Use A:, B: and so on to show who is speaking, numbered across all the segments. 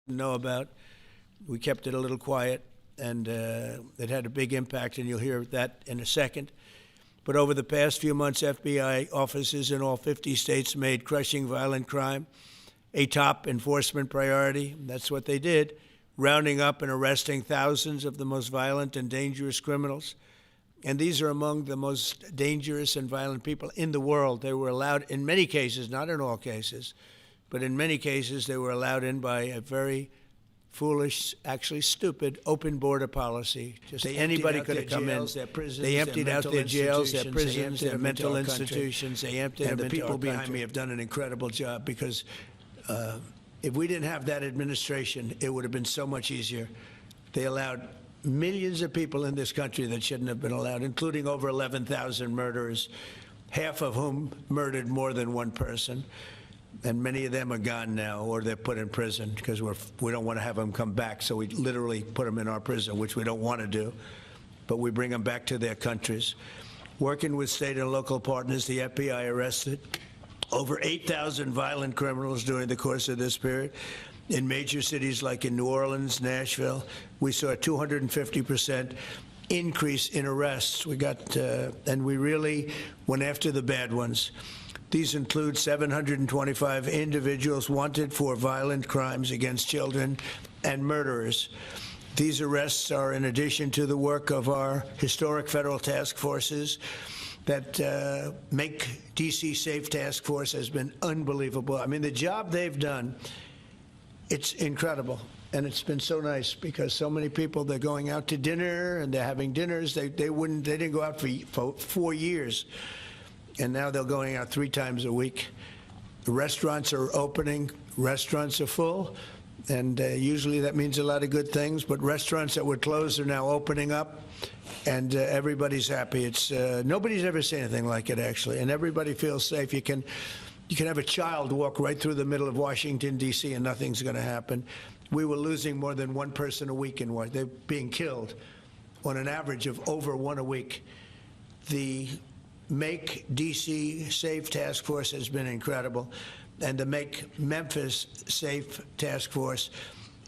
A: know about. We kept it a little quiet, and it had a big impact, and you'll hear that in a second. But over the past few months, FBI offices in all 50 states made crushing violent crime a top enforcement priority. That's what they did, rounding up and arresting thousands of the most violent and dangerous criminals. And these are among the most dangerous and violent people in the world. They were allowed, in many cases, not in all cases, but in many cases, they were allowed in by a very foolish, actually stupid, open border policy. Just anybody could have come in. They emptied out their jails, their prisons, their mental institutions. They emptied them into our country. And the people behind me have done an incredible job, because if we didn't have that administration, it would have been so much easier. They allowed millions of people in this country that shouldn't have been allowed, including over 11,000 murderers, half of whom murdered more than one person. And many of them are gone now, or they're put in prison, because we don't want to have them come back. So we literally put them in our prison, which we don't want to do. But we bring them back to their countries. Working with state and local partners, the FBI arrested over 8,000 violent criminals during the course of this period. In major cities like in New Orleans, Nashville, we saw a 250% increase in arrests. And we really went after the bad ones. These include 725 individuals wanted for violent crimes against children and murderers. These arrests are in addition to the work of our historic federal task forces. That Make D.C. Safe Task Force has been unbelievable. I mean, the job they've done, it's incredible. And it's been so nice, because so many people, they're going out to dinner and they're having dinners. They didn't go out for 4 years. And now they're going out 3 times a week. The restaurants are opening. Restaurants are full. And usually that means a lot of good things. But restaurants that were closed are now opening up. And everybody's happy. Nobody's ever seen anything like it, actually. And everybody feels safe. You can have a child walk right through the middle of Washington, D.C., and nothing's going to happen. We were losing more than one person a week in Washington. They're being killed on an average of over 1 a week. The Make D.C. Safe Task Force has been incredible. And the Make Memphis Safe Task Force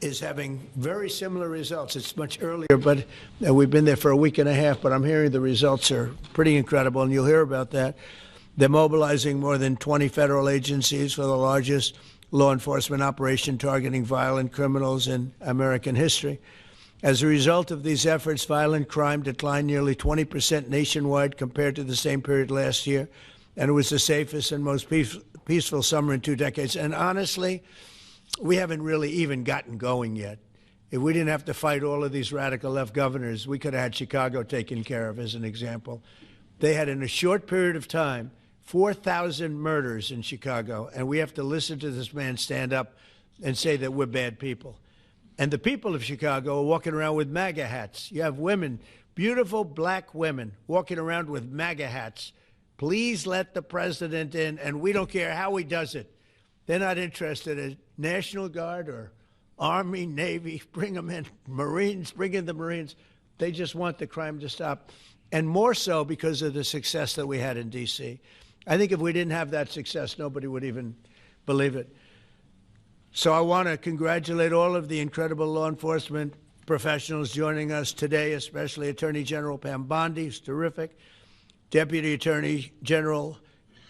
A: is having very similar results. It's much earlier, but we've been there for a week and a half, but I'm hearing the results are pretty incredible, and you'll hear about that. They're mobilizing more than 20 federal agencies for the largest law enforcement operation targeting violent criminals in American history. As a result of these efforts, violent crime declined nearly 20% nationwide compared to the same period last year, and it was the safest and most peaceful summer in 2 decades. And honestly, we haven't really even gotten going yet. If we didn't have to fight all of these radical left governors, we could have had Chicago taken care of, as an example. They had, in a short period of time, 4,000 murders in Chicago, and we have to listen to this man stand up and say that we're bad people. And the people of Chicago are walking around with MAGA hats. You have women, beautiful black women, walking around with MAGA hats. Please let the president in, and we don't care how he does it. They're not interested in National Guard or Army, Navy, bring them in, Marines, bring in the Marines. They just want the crime to stop, and more so because of the success that we had in D.C. I think if we didn't have that success, nobody would even believe it. So I want to congratulate all of the incredible law enforcement professionals joining us today, especially Attorney General Pam Bondi, who's terrific, Deputy Attorney General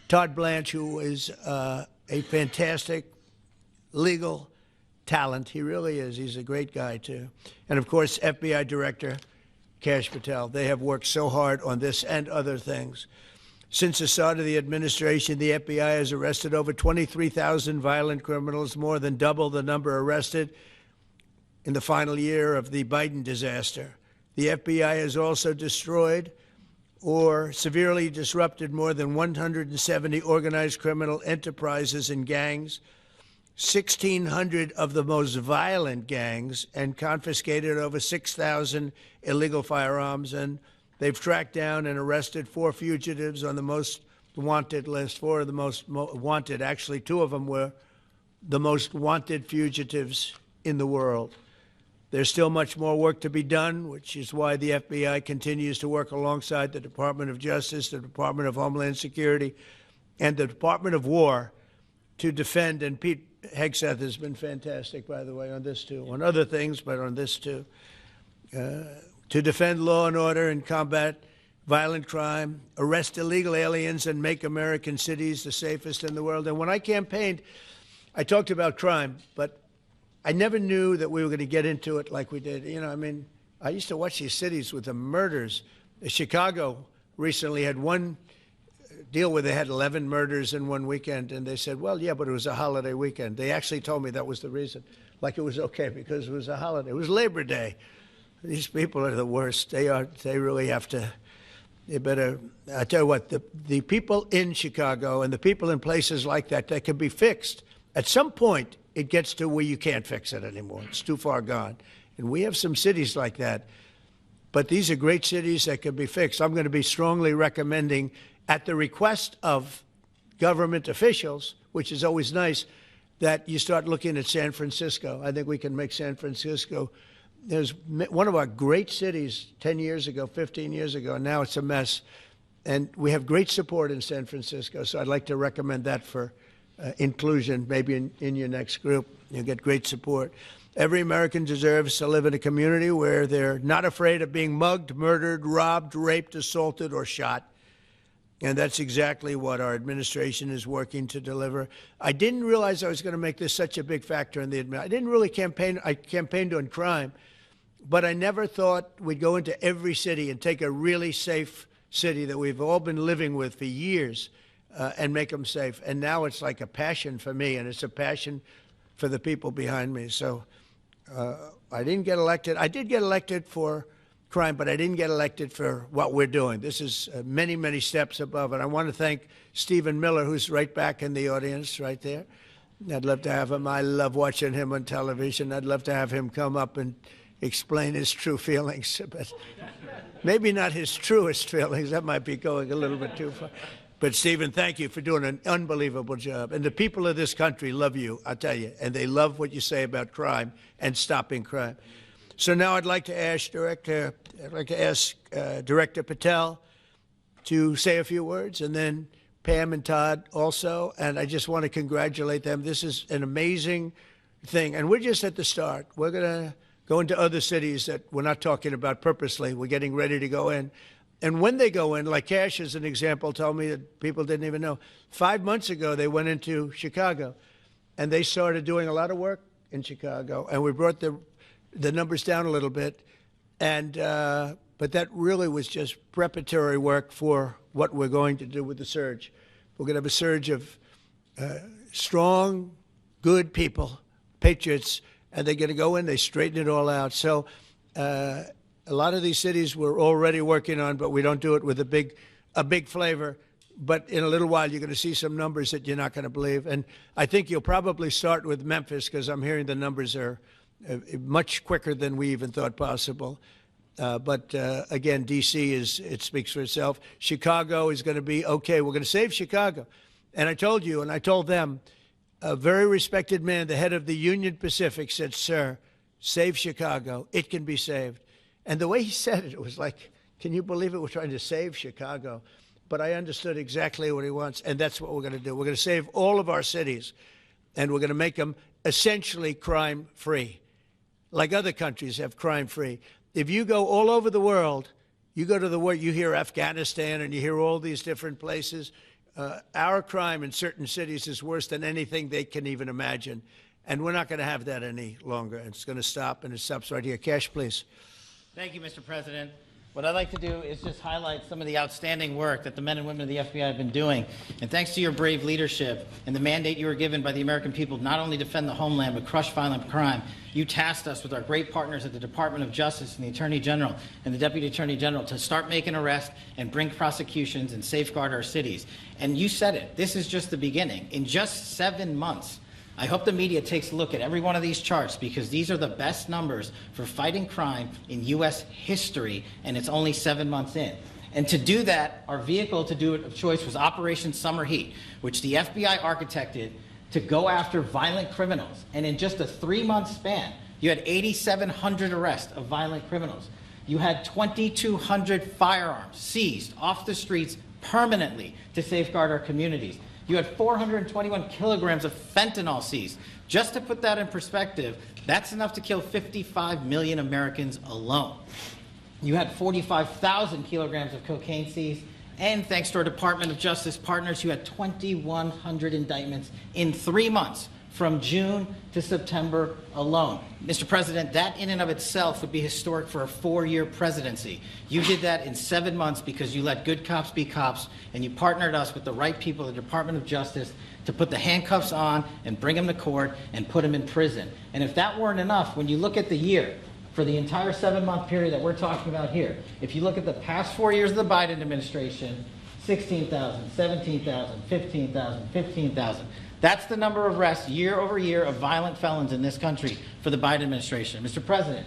A: Todd Blanche, who is a fantastic legal talent. He really is. He's a great guy, too. And, of course, FBI Director Kash Patel. They have worked so hard on this and other things. Since the start of the administration, the FBI has arrested over 23,000 violent criminals, more than double the number arrested in the final year of the Biden disaster. The FBI has also destroyed or severely disrupted more than 170 organized criminal enterprises and gangs, 1,600 of the most violent gangs, and confiscated over 6,000 illegal firearms. And they've tracked down and arrested 4 fugitives on the most wanted list, 4 of the most wanted. Actually, 2 of them were the most wanted fugitives in the world. There's still much more work to be done, which is why the FBI continues to work alongside the Department of Justice, the Department of Homeland Security, and the Department of War to defend and Hegseth has been fantastic, by the way, on this too, on other things, but on this too. To defend law and order and combat violent crime, arrest illegal aliens, and make American cities the safest in the world. And when I campaigned, I talked about crime, but I never knew that we were going to get into it like we did. You know, I mean, I used to watch these cities with the murders. Chicago recently had one deal where they had 11 murders in one weekend, and they said, well, yeah, but it was a holiday weekend. They actually told me that was the reason, like it was okay because it was a holiday. It was Labor Day. These people are the worst. They really have to, they better, I tell you what, the people in Chicago and the people in places like that can be fixed. At some point, it gets to where you can't fix it anymore. It's too far gone. And we have some cities like that. But these are great cities that can be fixed. I'm going to be strongly recommending, at the request of government officials, which is always nice, that you start looking at San Francisco. I think we can make San Francisco. There's one of our great cities 10 years ago, 15 years ago, and now it's a mess. And we have great support in San Francisco, so I'd like to recommend that for inclusion, maybe in your next group. You'll get great support. Every American deserves to live in a community where they're not afraid of being mugged, murdered, robbed, raped, assaulted, or shot. And that's exactly what our administration is working to deliver. I didn't realize I was going to make this such a big factor in the administration. I didn't really campaign. I campaigned on crime, but I never thought we'd go into every city and take a really safe city that we've all been living with for years and make them safe. And now it's like a passion for me, and it's a passion for the people behind me. So I didn't get elected. I did get elected for crime, but I didn't get elected for what we're doing. This is many, many steps above it. I want to thank Stephen Miller, who's right back in the audience right there. I'd love to have him. I love watching him on television. I'd love to have him come up and explain his true feelings, but maybe not his truest feelings. That might be going a little bit too far. But, Stephen, thank you for doing an unbelievable job. And the people of this country love you, I'll tell you, and they love what you say about crime and stopping crime. So now I'd like to ask Director Patel to say a few words, and then Pam and Todd also. And I just want to congratulate them. This is an amazing thing. And we're just at the start. We're going to go into other cities that we're not talking about purposely. We're getting ready to go in. And when they go in, like Kash as an example told me that people didn't even know, 5 months ago they went into Chicago, and they started doing a lot of work in Chicago. And we brought the numbers down a little bit, and but that really was just preparatory work for what we're going to do with the surge. We're going to have a surge of strong, good people, patriots, and they're going to go in, they straighten it all out. So a lot of these cities we're already working on, but we don't do it with a big flavor. But in a little while, you're going to see some numbers that you're not going to believe. And I think you'll probably start with Memphis, because I'm hearing the numbers are much quicker than we even thought possible. But again, D.C. it speaks for itself. Chicago is going to be okay. We're going to save Chicago. And I told you, and I told them, a very respected man, the head of the Union Pacific, said, "Sir, save Chicago. It can be saved." And the way he said it, it was like, can you believe it? We're trying to save Chicago. But I understood exactly what he wants, and that's what we're going to do. We're going to save all of our cities, and we're going to make them essentially crime-free, like other countries have crime-free. If you go all over the world, you go to the world, you hear Afghanistan and you hear all these different places. Our crime in certain cities is worse than anything they can even imagine. And we're not going to have that any longer. It's going to stop, and it stops right here. Kash, please.
B: Thank you, Mr. President. What I'd like to do is just highlight some of the outstanding work that the men and women of the FBI have been doing. And thanks to your brave leadership and the mandate you were given by the American people to not only defend the homeland but crush violent crime, you tasked us with our great partners at the Department of Justice and the Attorney General and the Deputy Attorney General to start making arrests and bring prosecutions and safeguard our cities. And you said it. This is just the beginning. In just 7 months, I hope the media takes a look at every one of these charts, because these are the best numbers for fighting crime in U.S. history, and it's only 7 months in. And to do that, our vehicle to do it of choice was Operation Summer Heat, which the FBI architected to go after violent criminals. And in just a 3-month span, you had 8,700 arrests of violent criminals. You had 2,200 firearms seized off the streets permanently to safeguard our communities. You had 421 kilograms of fentanyl seized. Just to put that in perspective, that's enough to kill 55 million Americans alone. You had 45,000 kilograms of cocaine seized, and thanks to our Department of Justice partners, you had 2,100 indictments in 3 months, from June to September alone. Mr. President, that in and of itself would be historic for a 4-year presidency. You did that in 7 months because you let good cops be cops, and you partnered us with the right people, the Department of Justice, to put the handcuffs on and bring them to court and put them in prison. And if that weren't enough, when you look at the year, for the entire 7-month period that we're talking about here, if you look at the past 4 years of the Biden administration, 16,000, 17,000, 15,000, 15,000. That's the number of arrests year over year of violent felons in this country for the Biden administration. Mr. President,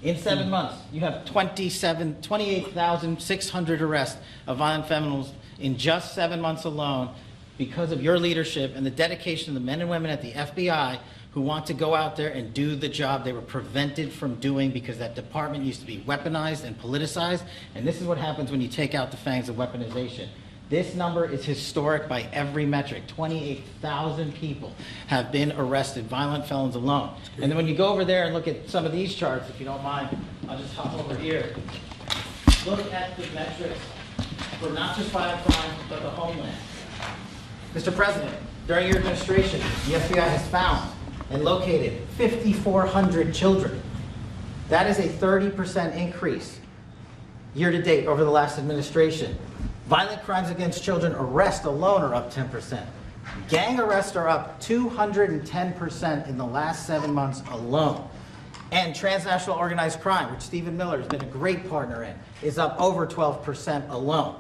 B: in 7 months, you have 28,600 arrests of violent felons in just 7 months alone because of your leadership and the dedication of the men and women at the FBI who want to go out there and do the job they were prevented from doing because that department used to be weaponized and politicized. And this is what happens when you take out the fangs of weaponization. This number is historic by every metric. 28,000 people have been arrested, violent felons alone. And then when you go over there and look at some of these charts, if you don't mind, I'll just hop over here. Look at the metrics for not just violent crime, but the homeland. Mr. President, during your administration, the FBI has found and located 5,400 children. That is a 30% increase year to date over the last administration. Violent crimes against children arrests alone are up 10%. Gang arrests are up 210% in the last 7 months alone. And transnational organized crime, which Stephen Miller has been a great partner in, is up over 12% alone.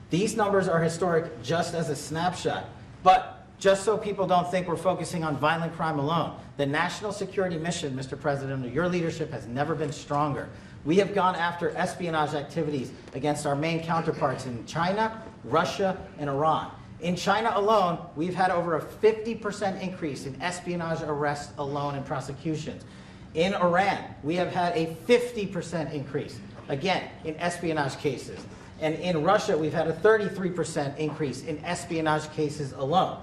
B: These numbers are historic just as a snapshot. But just so people don't think we're focusing on violent crime alone, the national security mission, Mr. President, under your leadership has never been stronger. We have gone after espionage activities against our main counterparts in China, Russia, and Iran. In China alone, we've had over a 50% increase in espionage arrests alone and prosecutions. In Iran, we have had a 50% increase, again, in espionage cases. And in Russia, we've had a 33% increase in espionage cases alone.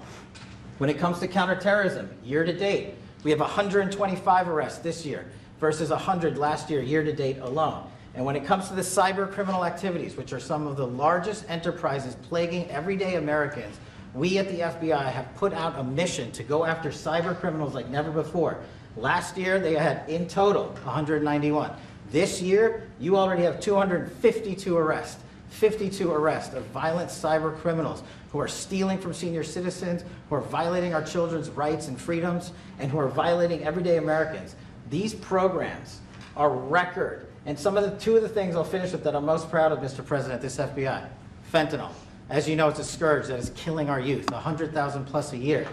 B: When it comes to counterterrorism, year to date, we have 125 arrests this year versus 100 last year to date alone. And when it comes to the cyber criminal activities, which are some of the largest enterprises plaguing everyday Americans, we at the FBI have put out a mission to go after cyber criminals like never before. Last year, they had in total 191. This year, you already have 252 arrests. 52 arrests of violent cyber criminals who are stealing from senior citizens, who are violating our children's rights and freedoms, and who are violating everyday Americans. These programs are record. And two of the things I'll finish with that I'm most proud of, Mr. President, this FBI. Fentanyl. As you know, it's a scourge that is killing our youth, 100,000 plus a year.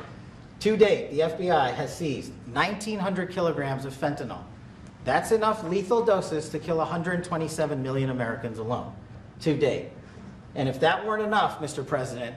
B: To date, the FBI has seized 1,900 kilograms of fentanyl. That's enough lethal doses to kill 127 million Americans alone. To date. And if that weren't enough, Mr. President,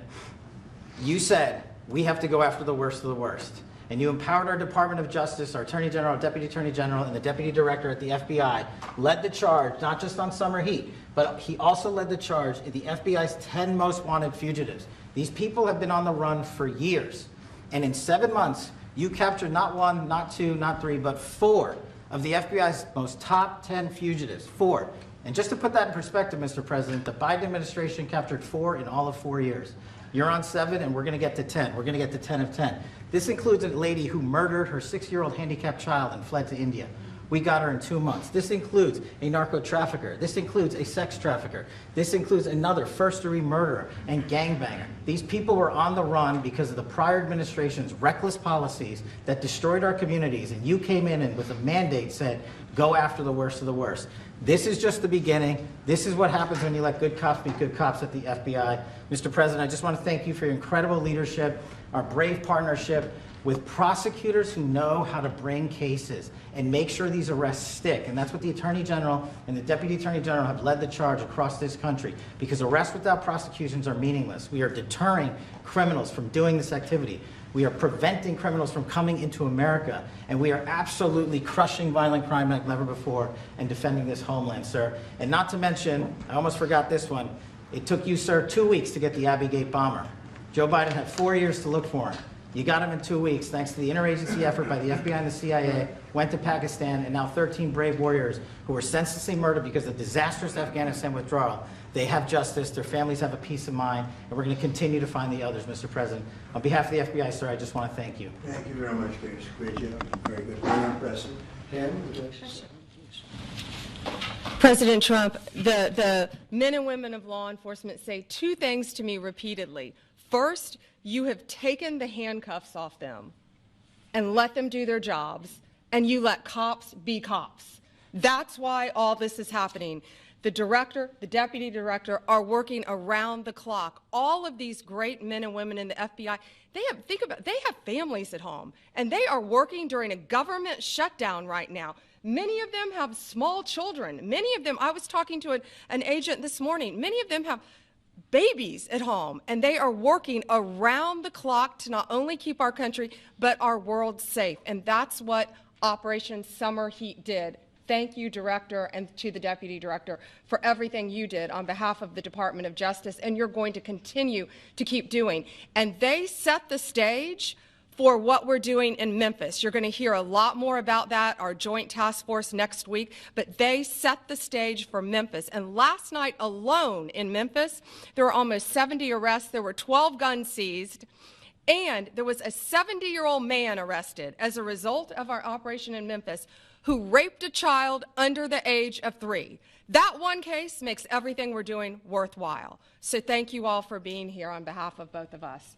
B: you said we have to go after the worst of the worst. And you empowered our Department of Justice, our Attorney General, Deputy Attorney General, and the Deputy Director at the FBI, led the charge, not just on summer heat, but he also led the charge in the FBI's 10 most wanted fugitives. These people have been on the run for years. And in 7 months, you captured not 1, not 2, not 3, but 4 of the FBI's most top 10 fugitives. 4. And just to put that in perspective, Mr. President, the Biden administration captured 4 in all of 4 years. You're on 7, and we're going to get to 10. We're going to get to 10 of 10. This includes a lady who murdered her 6-year-old handicapped child and fled to India. We got her in 2 months. This includes a narco trafficker. This includes a sex trafficker. This includes another first-degree murderer and gangbanger. These people were on the run because of the prior administration's reckless policies that destroyed our communities, and you came in and with a mandate said, go after the worst of the worst. This is just the beginning. This is what happens when you let good cops be good cops at the FBI. Mr. President, I just want to thank you for your incredible leadership, our brave partnership with prosecutors who know how to bring cases and make sure these arrests stick. And that's what the Attorney General and the Deputy Attorney General have led the charge across this country, because arrests without prosecutions are meaningless. We are deterring criminals from doing this activity. We are preventing criminals from coming into America, and we are absolutely crushing violent crime like never before and defending this homeland, sir. And not to mention, I almost forgot this one, it took you, sir, 2 weeks to get the Abbey Gate bomber. Joe Biden had 4 years to look for him. You got him in 2 weeks, thanks to the interagency effort by the FBI and the CIA, went to Pakistan, and now 13 brave warriors who were senselessly murdered because of the disastrous Afghanistan withdrawal. They have justice, their families have a peace of mind, and we're going to continue to find the others, Mr. President. On behalf of the FBI, sir, I just want to thank you.
A: Thank you very much, Kash. Great job. Very good. Very impressive. Ken, would you like to say something?
C: President Trump, the men and women of law enforcement say two things to me repeatedly. First, you have taken the handcuffs off them and let them do their jobs, and you let cops be cops. That's why all this is happening. The director, the deputy director are working around the clock. All of these great men and women in the FBI, they have families at home, and they are working during a government shutdown right now. Many of them have small children. Many of them, I was talking to an agent this morning, many of them have babies at home, and they are working around the clock to not only keep our country, but our world safe. And that's what Operation Summer Heat did. Thank you, Director, and to the Deputy Director for everything you did on behalf of the Department of Justice, and you're going to continue to keep doing. And they set the stage for what we're doing in Memphis. You're going to hear a lot more about that, our joint task force next week, but they set the stage for Memphis. And last night alone in Memphis, there were almost 70 arrests. There were 12 guns seized, and there was a 70-year-old man arrested as a result of our operation in Memphis who raped a child under the age of 3. That one case makes everything we're doing worthwhile. So thank you all for being here on behalf of both of us.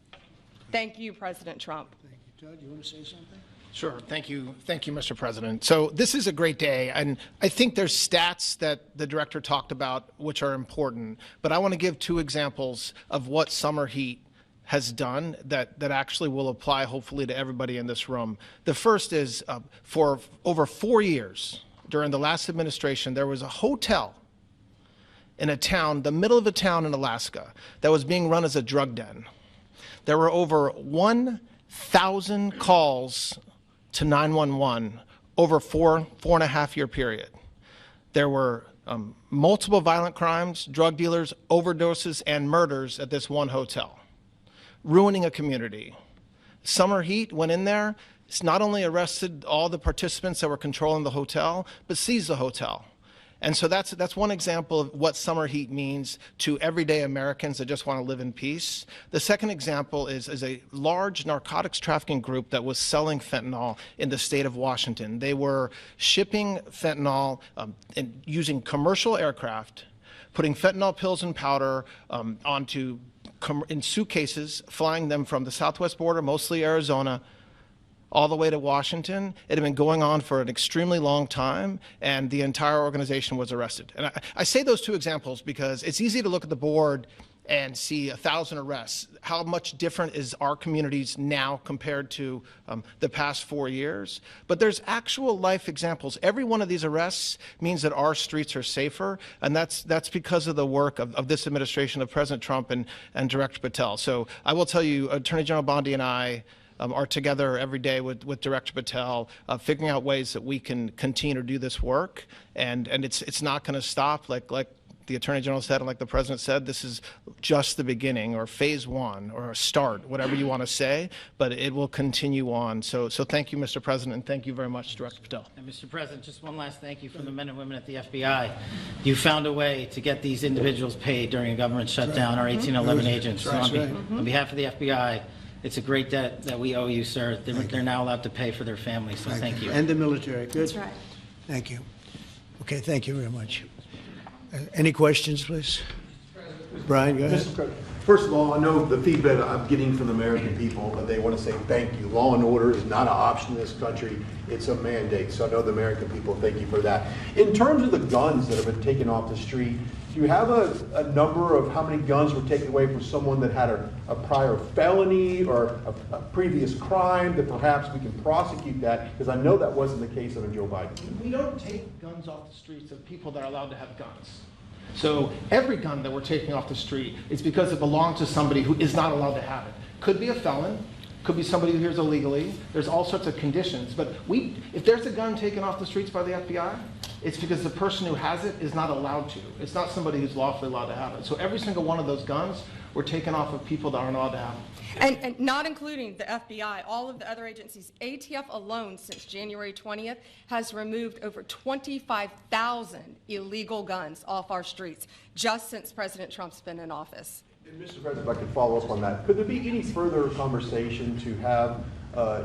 C: Thank you, President Trump.
A: Thank you. Todd, you want to say something?
D: Sure. Thank you, Mr. President. So this is a great day, and I think there's stats that the director talked about which are important, but I want to give 2 examples of what Summer Heat has done that actually will apply hopefully to everybody in this room. The first is for over 4 years during the last administration, there was a hotel in a town, the middle of a town in Alaska, that was being run as a drug den. There were over 1,000 calls to 911 over 4.5 year period. There were multiple violent crimes, drug dealers, overdoses, and murders at this one hotel, ruining a community. Summer Heat went in there. It's not only arrested all the participants that were controlling the hotel, but seized the hotel. And so that's one example of what Summer Heat means to everyday Americans that just want to live in peace. The second example is a large narcotics trafficking group that was selling fentanyl in the state of Washington. They were shipping fentanyl and using commercial aircraft, putting fentanyl pills and powder in suitcases, flying them from the southwest border, mostly Arizona, all the way to Washington. It had been going on for an extremely long time, and the entire organization was arrested. And I say those 2 examples because it's easy to look at the board and see 1,000 arrests. How much different is our communities now compared to the past 4 years? But there's actual life examples. Every one of these arrests means that our streets are safer, and that's because of the work of this administration, of President Trump and Director Patel. So I will tell you, Attorney General Bondi and I are together every day with Director Patel, figuring out ways that we can continue to do this work, and it's not going to stop. Like the Attorney General said, and like the President said, this is just the beginning, or phase 1, or a start, whatever you want to say, but it will continue on. So thank you, Mr. President, and thank you very much, Director Patel.
B: And Mr. President, just one last thank you from the men and women at the FBI. You found a way to get these individuals paid during a government shutdown, our 1811 agents. So on behalf of the FBI, it's a great debt that we owe you, sir. They're now allowed to pay for their families, so thank you.
A: And the military. Good.
C: That's right.
A: Thank you. Okay, thank you very much. Any questions, please? Brian, go ahead.
E: Mr. President, first of all, I know the feedback I'm getting from the American people, that they want to say thank you. Law and order is not an option in this country. It's a mandate. So I know the American people thank you for that. In terms of the guns that have been taken off the street, do you have a number of how many guns were taken away from someone that had a prior felony or a previous crime, that perhaps we can prosecute that? Because I know that wasn't the case under Joe Biden.
D: We don't take guns off the streets of people that are allowed to have guns. So every gun that we're taking off the street is because it belongs to somebody who is not allowed to have it. Could be a felon, Could be somebody who hears illegally. There's all sorts of conditions. But if there's a gun taken off the streets by the FBI, it's because the person who has it is not allowed to. It's not somebody who's lawfully allowed to have it. So every single one of those guns were taken off of people that aren't allowed to have them.
C: And not including the FBI, all of the other agencies. ATF alone, since January 20th, has removed over 25,000 illegal guns off our streets, just since President Trump's been in office.
E: And Mr. President, if I could follow up on that, could there be any further conversation to have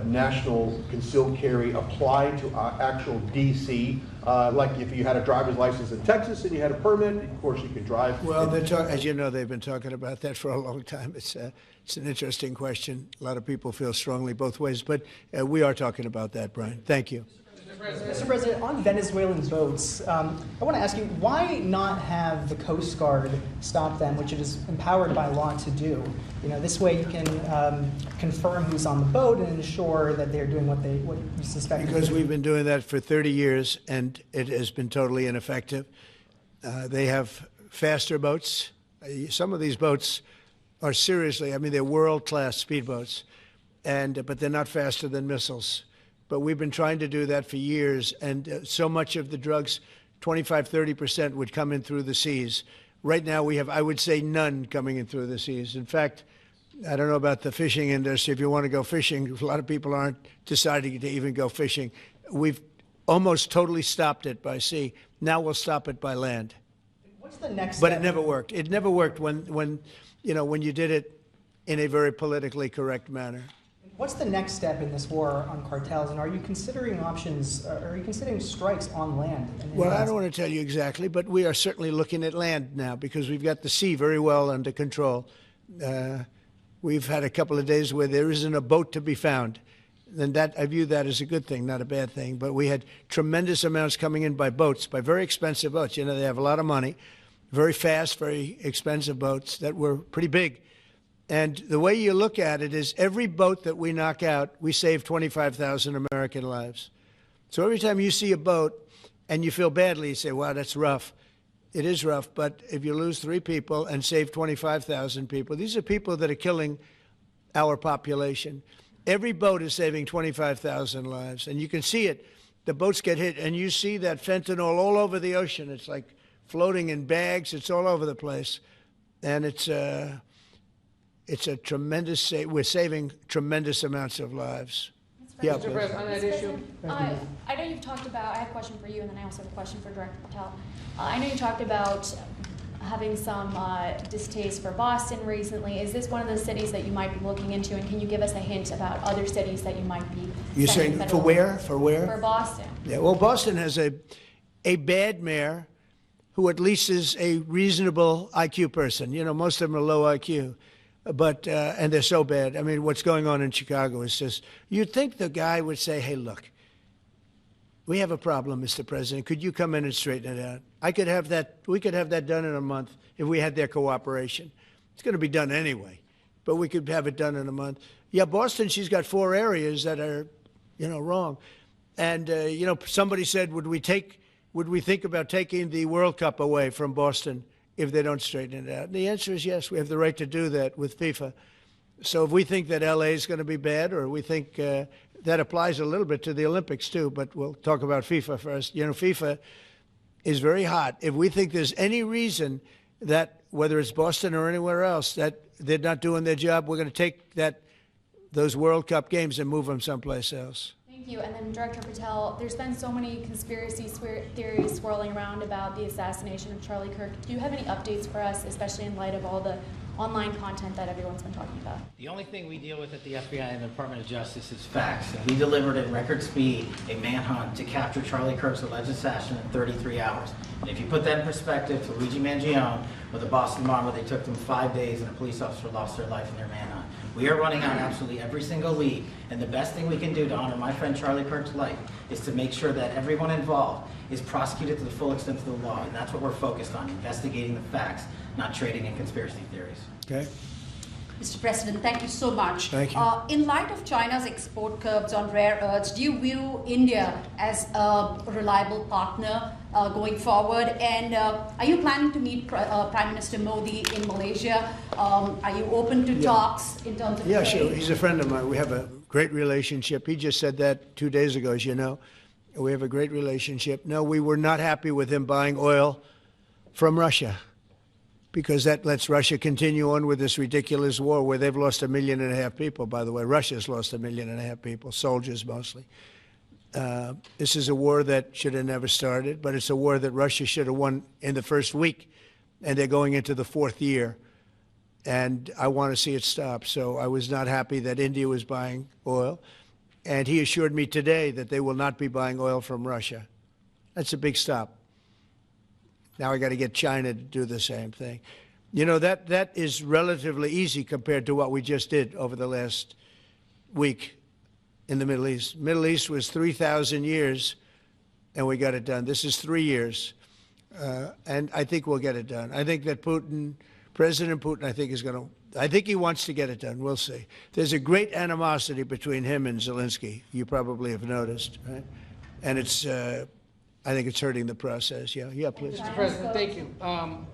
E: national concealed carry apply to actual DC? Like if you had a driver's license in Texas and you had a permit, of course you could drive.
A: Well, as you know, they've been talking about that for a long time. It's an interesting question. A lot of people feel strongly both ways, but we are talking about that, Brian. Thank you.
F: Mr. President, on Venezuelan boats, I want to ask you, why not have the Coast Guard stop them, which it is empowered by law to do? You know, this way you can confirm who's on the boat and ensure that they're doing what you suspect.
A: Because we've been doing that for 30 years, and it has been totally ineffective. They have faster boats. Some of these boats are seriously, I mean, they're world-class speedboats, but they're not faster than missiles. But we've been trying to do that for years, and so much of the drugs, 25–30%, would come in through the seas. Right now we have, I would say, none coming in through the seas. In fact, I don't know about the fishing industry. If you want to go fishing, a lot of people aren't deciding to even go fishing. We've almost totally stopped it by sea. Now we'll stop it by land.
F: What's the next
A: But
F: step?
A: it never worked. It never worked when you did it in a very politically correct manner.
F: What's the next step in this war on cartels, and are you considering options, are you considering strikes on land?
A: Well, I don't want to tell you exactly, but we are certainly looking at land now because we've got the sea very well under control. We've had a couple of days where there isn't a boat to be found. And that, I view that as a good thing, not a bad thing. But we had tremendous amounts coming in by boats, by very expensive boats. You know, they have a lot of money, very fast, very expensive boats that were pretty big. And the way you look at it is every boat that we knock out, we save 25,000 American lives. So every time you see a boat and you feel badly, you say, wow, that's rough. It is rough, but if you lose 3 people and save 25,000 people, these are people that are killing our population. Every boat is saving 25,000 lives, and you can see it. The boats get hit, and you see that fentanyl all over the ocean. It's like floating in bags. It's all over the place, and it's a tremendous. We're saving tremendous amounts of lives. Yeah,
G: Mr. President, on that issue, I know you've talked about, I have a question for you, and then I also have a question for Director Patel. I know you talked about having some distaste for Boston recently. Is this one of the cities that you might be looking into, and can you give us a hint about other cities that you might be
A: You're saying for where? For where?
G: For Boston.
A: Yeah, well, Boston has a bad mayor who at least is a reasonable IQ person. You know, most of them are low IQ. But, and they're so bad. I mean, what's going on in Chicago is just, you'd think the guy would say, hey, look, we have a problem, Mr. President. Could you come in and straighten it out? We could have that done in a month if we had their cooperation. It's going to be done anyway, but we could have it done in a month. Yeah, Boston, she's got 4 areas that are, wrong. And, somebody said, would we think about taking the World Cup away from Boston if they don't straighten it out? And the answer is yes. We have the right to do that with FIFA. So if we think that L.A. is going to be bad, or we think that applies a little bit to the Olympics too, but we'll talk about FIFA first. FIFA is very hot. If we think there's any reason that, whether it's Boston or anywhere else, that they're not doing their job, we're going to take those World Cup games and move them someplace else.
G: Thank you. And then Director Patel, there's been so many conspiracy theories swirling around about the assassination of Charlie Kirk. Do you have any updates for us, especially in light of all the online content that everyone's been talking about?
B: The only thing we deal with at the FBI and the Department of Justice is facts. And we delivered at record speed a manhunt to capture Charlie Kirk's alleged assassin in 33 hours. And if you put that in perspective, Luigi Mangione with the Boston bomber, they took them 5 days and a police officer lost their life in their manhunt. We are running on absolutely every single lead, and the best thing we can do to honor my friend Charlie Kirk's life is to make sure that everyone involved is prosecuted to the full extent of the law, and that's what we're focused on, investigating the facts, not trading in conspiracy theories.
A: Okay.
H: Mr. President, thank you so much.
A: Thank you.
H: In light of China's export curbs on rare earths, do you view India as a reliable partner going forward? And are you planning to meet Prime Minister Modi in Malaysia? Are you open to talks in terms of
A: Yeah,
H: trade?
A: sure. He's a friend of mine. We have a great relationship. He just said that 2 days ago, as you know. We have a great relationship. No, we were not happy with him buying oil from Russia, because that lets Russia continue on with this ridiculous war where they've lost 1.5 million people, by the way. Russia's lost 1.5 million people, soldiers mostly. This is a war that should have never started, but it's a war that Russia should have won in the first week, and they're going into the 4th year. And I want to see it stop. So I was not happy that India was buying oil. And he assured me today that they will not be buying oil from Russia. That's a big stop. Now I got to get China to do the same thing. You know, that is relatively easy compared to what we just did over the last week in the Middle East. Middle East was 3,000 years, and we got it done. This is 3 years, and I think we'll get it done. I think that President Putin, I think he wants to get it done. We'll see. There's a great animosity between him and Zelensky. You probably have noticed, right? And it's, I think it's hurting the process. Yeah, please.
I: Mr. President, thank you.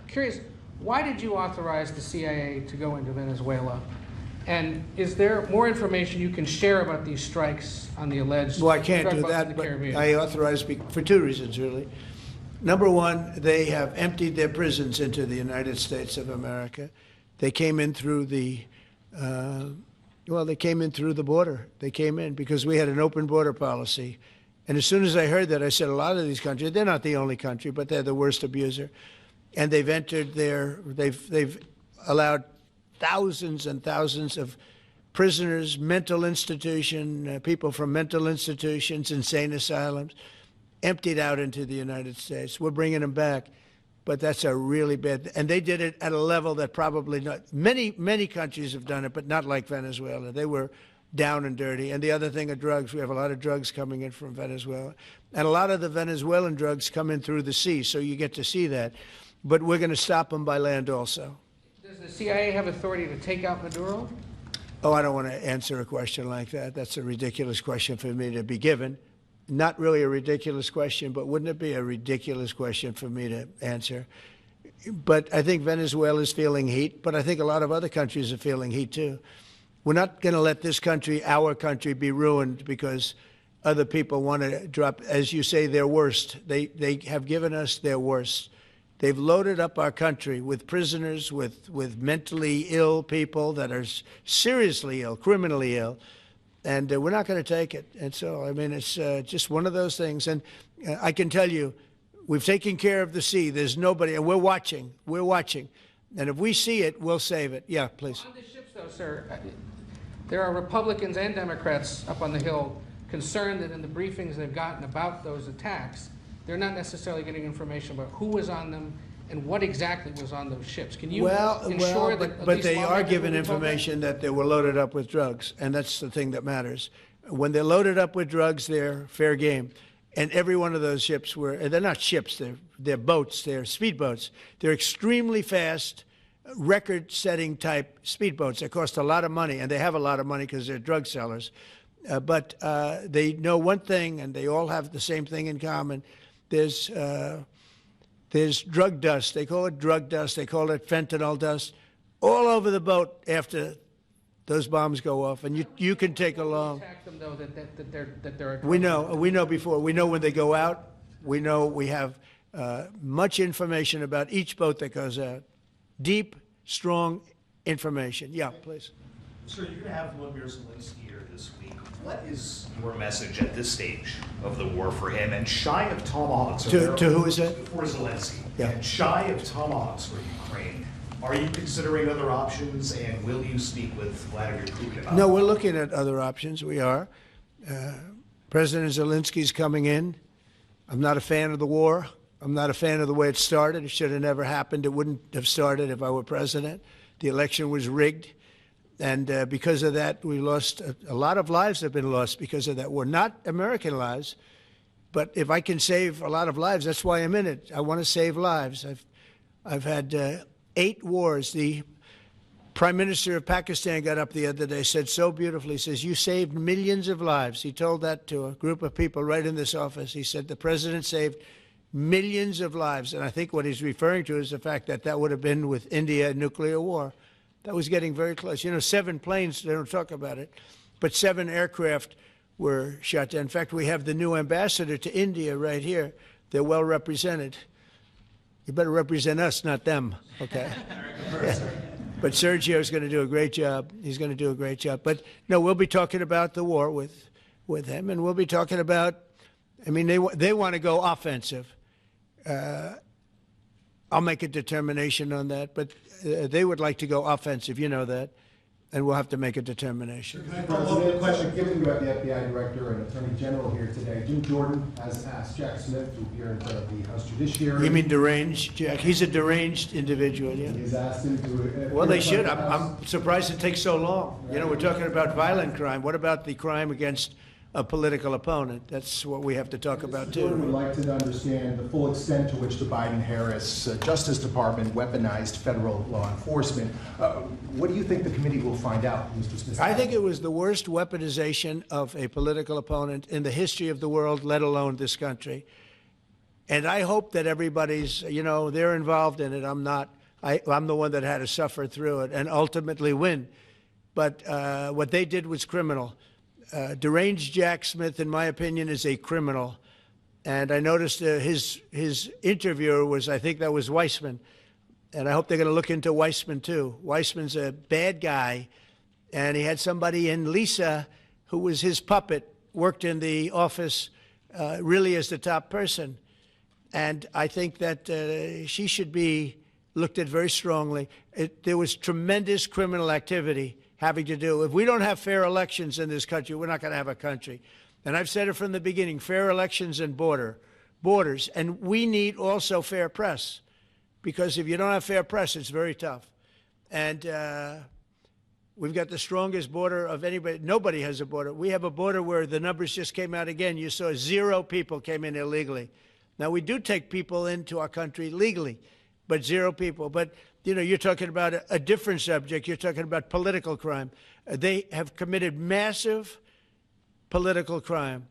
I: Curious, why did you authorize the CIA to go into Venezuela? And is there more information you can share about these strikes on the alleged
A: Well, I can't
I: drug
A: do
I: busts in
A: that,
I: the
A: but
I: Caribbean?
A: I authorized for 2 reasons, really. Number one, they have emptied their prisons into the United States of America. They came in through the, they came in through the border. They came in because we had an open border policy. And as soon as I heard that, I said, a lot of these countries, they're not the only country, but they're the worst abuser. And they've entered they've allowed thousands and thousands of prisoners, mental institution, people from mental institutions, insane asylums, emptied out into the United States. We're bringing them back, but that's a really bad, and they did it at a level that probably not, many countries have done it, but not like Venezuela. They were down and dirty. And the other thing are drugs. We have a lot of drugs coming in from Venezuela. And a lot of the Venezuelan drugs come in through the sea, so you get to see that. But we're going to stop them by land also.
I: Does the CIA have authority to take out Maduro?
A: Oh, I don't want to answer a question like that. That's a ridiculous question for me to be given. Not really a ridiculous question, but wouldn't it be a ridiculous question for me to answer? But I think Venezuela is feeling heat, but I think a lot of other countries are feeling heat too. We're not going to let this country, our country, be ruined because other people want to drop, as you say, their worst. They have given us their worst. They've loaded up our country with prisoners, with mentally ill people that are seriously ill, criminally ill, and we're not going to take it. And so, I mean, it's just one of those things. And I can tell you, we've taken care of the sea. There's nobody, and we're watching. We're watching. And if we see it, we'll save it. Yeah, please.
I: On the ships, though, sir, there are Republicans and Democrats up on the Hill concerned that in the briefings they've gotten about those attacks, they're not necessarily getting information about who was on them and what exactly was on those ships. Can you ensure that at
A: but
I: least
A: they are
I: lawmakers
A: given
I: will be told that?
A: information that they were loaded up with drugs, and that's the thing that matters. When they're loaded up with drugs, they're fair game. And every one of those ships they're not ships, they're boats, they're speedboats. They're extremely fast, record-setting type speedboats. They cost a lot of money, and they have a lot of money because they're drug sellers. But they know one thing, and they all have the same thing in common. There's drug dust. They call it drug dust. They call it fentanyl dust all over the boat after those bombs go off. And you can take along.
I: Attack them, though, that they're
A: We know before. We know when they go out. We know we have much information about each boat that goes out. Deep, strong information. Yeah, please.
J: Sir, you're going to have Volodymyr Zelensky here this week. What is your message at this stage of the war for him? And shy of tomahawks,
A: To who is that?
J: For Zelensky.
A: Yeah.
J: And shy of tomahawks for Ukraine, are you considering other options? And will you speak with Vladimir Putin about
A: No, we're looking at other options. We are. President Zelensky's coming in. I'm not a fan of the war. I'm not a fan of the way it started. It should have never happened. It wouldn't have started if I were president. The election was rigged. And because of that, we lost a lot of lives have been lost because of that war. Not American lives, but if I can save a lot of lives, that's why I'm in it. I want to save lives. I've had 8 wars. The Prime Minister of Pakistan got up the other day, said so beautifully, says, you saved millions of lives. He told that to a group of people right in this office. He said, the president saved millions of lives. And I think what he's referring to is the fact that that would have been with India a nuclear war. That was getting very close. You know, 7 planes, they don't talk about it, but 7 aircraft were shot down. In fact, we have the new ambassador to India right here. They're well represented. You better represent us, not them, okay? Yeah. But Sergio's going to do a great job. He's going to do a great job. But no, we'll be talking about the war with him, and we'll be talking about, I mean, they want to go offensive. I'll make a determination on that, but they would like to go offensive, you know that, and we'll have to make a determination.
K: President, question, given you have the FBI Director and Attorney General here today, Jim Jordan has asked Jack Smith to appear in front of the House Judiciary.
A: You mean deranged, Jack? He's a deranged individual, yeah.
K: He's asked him to...
A: Well, they should. I'm surprised it takes so long. You know, we're talking about violent crime. What about the crime against a political opponent? That's what we have to talk about, too.
K: Jordan would like to understand the full extent to which the Biden-Harris Justice Department weaponized federal law enforcement. What do you think the committee will find out, Mr. Smith?
A: I think it was the worst weaponization of a political opponent in the history of the world, let alone this country. And I hope that everybody's, you know, they're involved in it. I'm not. I'm the one that had to suffer through it and ultimately win. But what they did was criminal. Deranged Jack Smith, in my opinion, is a criminal. And I noticed his interviewer was, I think that was Weissman. And I hope they're going to look into Weissman, too. Weissman's a bad guy. And he had somebody in Lisa, who was his puppet, worked in the office really as the top person. And I think that she should be looked at very strongly. There was tremendous criminal activity having to do. If we don't have fair elections in this country, we're not going to have a country. And I've said it from the beginning, fair elections and borders. And we need also fair press, because if you don't have fair press, it's very tough. And we've got the strongest border of anybody. Nobody has a border. We have a border where the numbers just came out again. You saw 0 people came in illegally. Now, we do take people into our country legally, but 0 people. But you know, you're talking about a different subject. You're talking about political crime. They have committed massive political crime.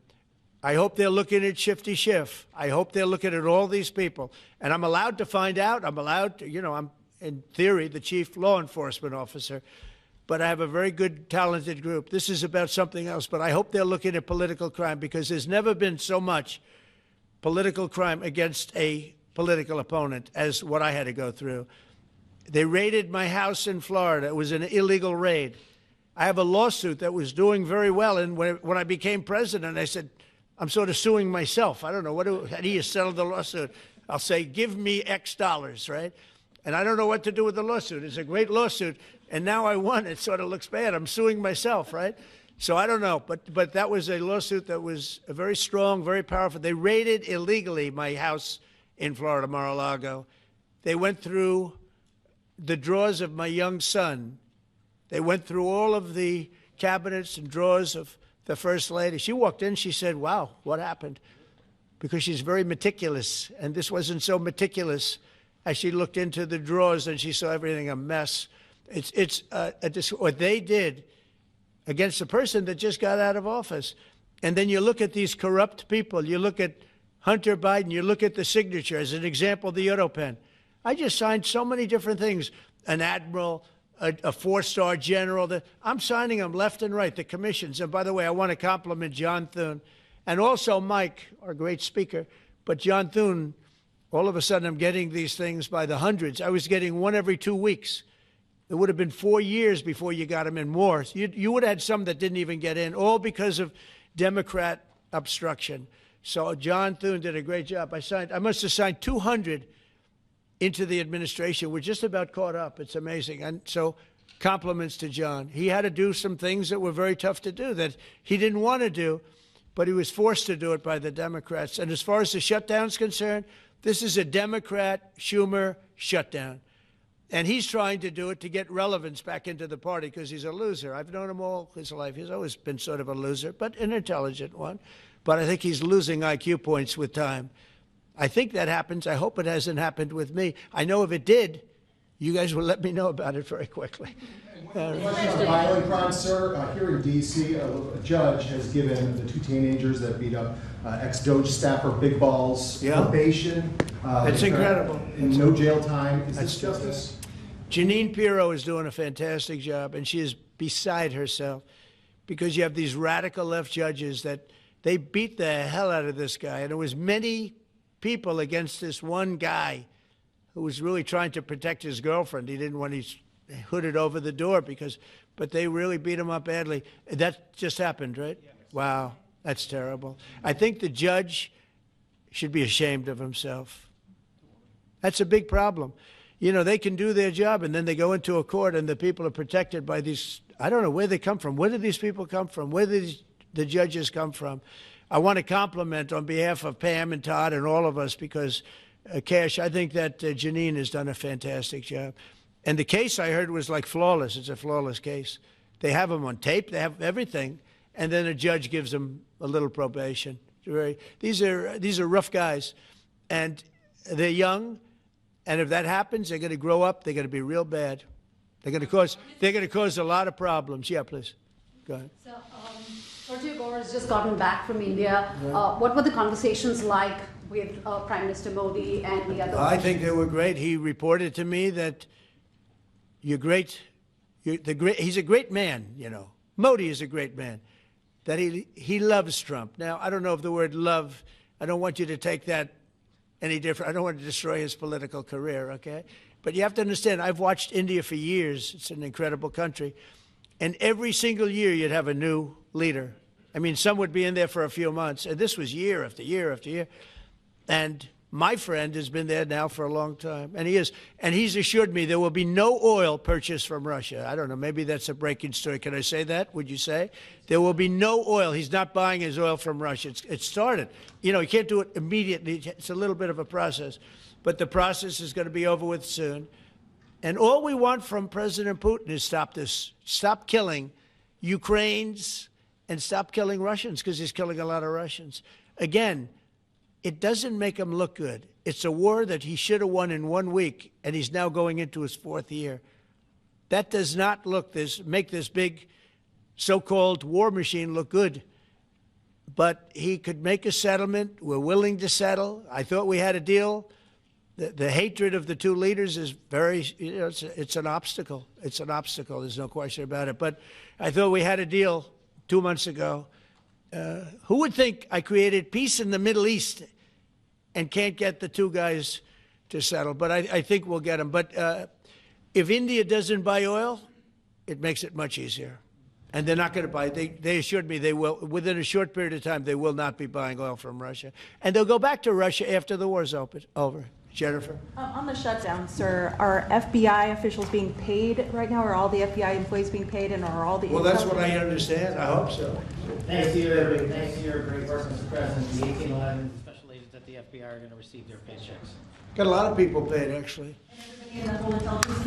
A: I hope they're looking at Shifty Schiff. I hope they're looking at all these people. And I'm allowed to find out. I'm allowed to, you know, I'm, in theory, the chief law enforcement officer. But I have a very good, talented group. This is about something else. But I hope they're looking at political crime, because there's never been so much political crime against a political opponent as what I had to go through. They raided my house in Florida. It was an illegal raid. I have a lawsuit that was doing very well. And when I became president, I said, I'm sort of suing myself. I don't know. How do you settle the lawsuit? I'll say, give me X dollars, right? And I don't know what to do with the lawsuit. It's a great lawsuit. And now I won. It sort of looks bad. I'm suing myself, right? So I don't know. But that was a lawsuit that was very strong, very powerful. They raided illegally my house in Florida, Mar-a-Lago. They went through the drawers of my young son. They went through all of the cabinets and drawers of the First Lady. She walked in, she said, wow, what happened? Because she's very meticulous, and this wasn't so meticulous. As she looked into the drawers and she saw everything a mess. It's what they did against a person that just got out of office. And then you look at these corrupt people. You look at Hunter Biden. You look at the signature. As an example, the Europen. I just signed so many different things. An admiral, a 4-star general. I'm signing them left and right, the commissions. And by the way, I want to compliment John Thune and also Mike, our great speaker. But John Thune, all of a sudden I'm getting these things by the hundreds. I was getting one every 2 weeks. It would have been 4 years before you got them in more. You would have had some that didn't even get in, all because of Democrat obstruction. So John Thune did a great job. I must have signed 200 into the administration. We're just about caught up. It's amazing. And so compliments to John. He had to do some things that were very tough to do that he didn't want to do, but he was forced to do it by the Democrats. And as far as the shutdown's concerned, this is a Democrat Schumer shutdown. And he's trying to do it to get relevance back into the party because he's a loser. I've known him all his life. He's always been sort of a loser, but an intelligent one. But I think he's losing IQ points with time. I think that happens. I hope it hasn't happened with me. I know if it did, you guys will let me know about it very quickly.
K: Question on violent crime, sir. Here in D.C., a judge has given the 2 teenagers that beat up ex-Doge staffer Big Balls,
A: Yeah.
K: probation.
A: That's incredible.
K: And no jail time. Is
A: That's
K: this justice?
A: Janine Pirro is doing a fantastic job, and she is beside herself because you have these radical left judges that they beat the hell out of this guy. And there was many people against this one guy who was really trying to protect his girlfriend. He didn't want his hooded over the door but they really beat him up badly. That just happened, right? Wow, that's terrible. I think the judge should be ashamed of himself. That's a big problem. You know, they can do their job, and then they go into a court, and the people are protected by these, I don't know where they come from. Where do these people come from? Where do the judges come from? I want to compliment on behalf of Pam and Todd and all of us because, Kash, I think that Janine has done a fantastic job. And the case I heard was like flawless. It's a flawless case. They have them on tape. They have everything. And then a judge gives them a little probation. These are rough guys. And they're young. And if that happens, they're going to grow up. They're going to be real bad. They're going to cause a lot of problems. Yeah, please. Go ahead.
H: So, Sergio Gore has just gotten back from India. What were the conversations like with Prime Minister Modi and the other?
A: I think they were great. He reported to me that he's a great man, you know. Modi is a great man. That he loves Trump. Now, I don't know if the word love, I don't want you to take that any different. I don't want to destroy his political career, okay? But you have to understand, I've watched India for years. It's an incredible country. And every single year you'd have a new leader. I mean, some would be in there for a few months. And this was year after year after year. And my friend has been there now for a long time. And he's assured me there will be no oil purchased from Russia. I don't know, maybe that's a breaking story. Can I say that? Would you say? There will be no oil. He's not buying his oil from Russia. It started. You know, you can't do it immediately. It's a little bit of a process. But the process is going to be over with soon. And all we want from President Putin is stop this. Stop killing Ukrainians and stop killing Russians, because he's killing a lot of Russians. Again, it doesn't make him look good. It's a war that he should have won in 1 week, and he's now going into his 4th year. That does not make this big so-called war machine look good. But he could make a settlement. We're willing to settle. I thought we had a deal. The hatred of the two leaders is very, you know, it's an obstacle. It's an obstacle. There's no question about it. But I thought we had a deal 2 months ago. Who would think I created peace in the Middle East and can't get the two guys to settle? But I think we'll get them. But if India doesn't buy oil, it makes it much easier. And they're not going to buy. They assured me they will. Within a short period of time, they will not be buying oil from Russia. And they'll go back to Russia after the war's over. Jennifer?
L: On the shutdown, sir, are FBI officials being paid right now? Are all the FBI employees being paid, and are all the...
A: Well, that's what I understand. I hope so.
B: Thanks to your great work, Mr. President. The 1811 special agents at the FBI are going to receive their paychecks.
A: Got a lot of people paid, actually.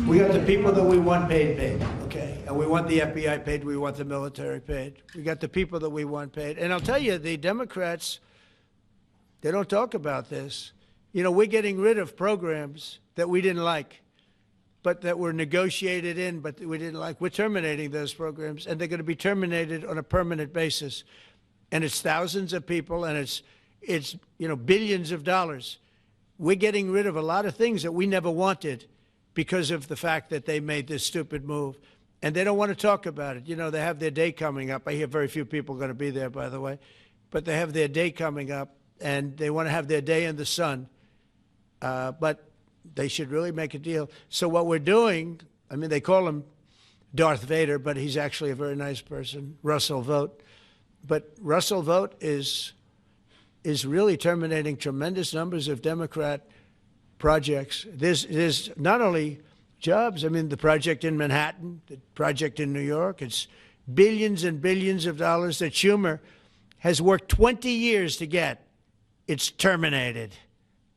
A: We got the people that we want paid, okay? And we want the FBI paid, we want the military paid. We got the people that we want paid. And I'll tell you, the Democrats, they don't talk about this. You know, we're getting rid of programs that we didn't like, but that were negotiated in, but we didn't like. We're terminating those programs, and they're going to be terminated on a permanent basis. And it's thousands of people, and it's you know, billions of dollars. We're getting rid of a lot of things that we never wanted because of the fact that they made this stupid move. And they don't want to talk about it. You know, they have their day coming up. I hear very few people are going to be there, by the way. But they have their day coming up, and they want to have their day in the sun. But they should really make a deal. So what we're doing, I mean, they call him Darth Vader, but he's actually a very nice person, Russell Vogt. But Russell Vogt is really terminating tremendous numbers of Democrat projects. There's not only jobs, I mean, the project in Manhattan, the project in New York, it's billions and billions of dollars that Schumer has worked 20 years to get. It's terminated.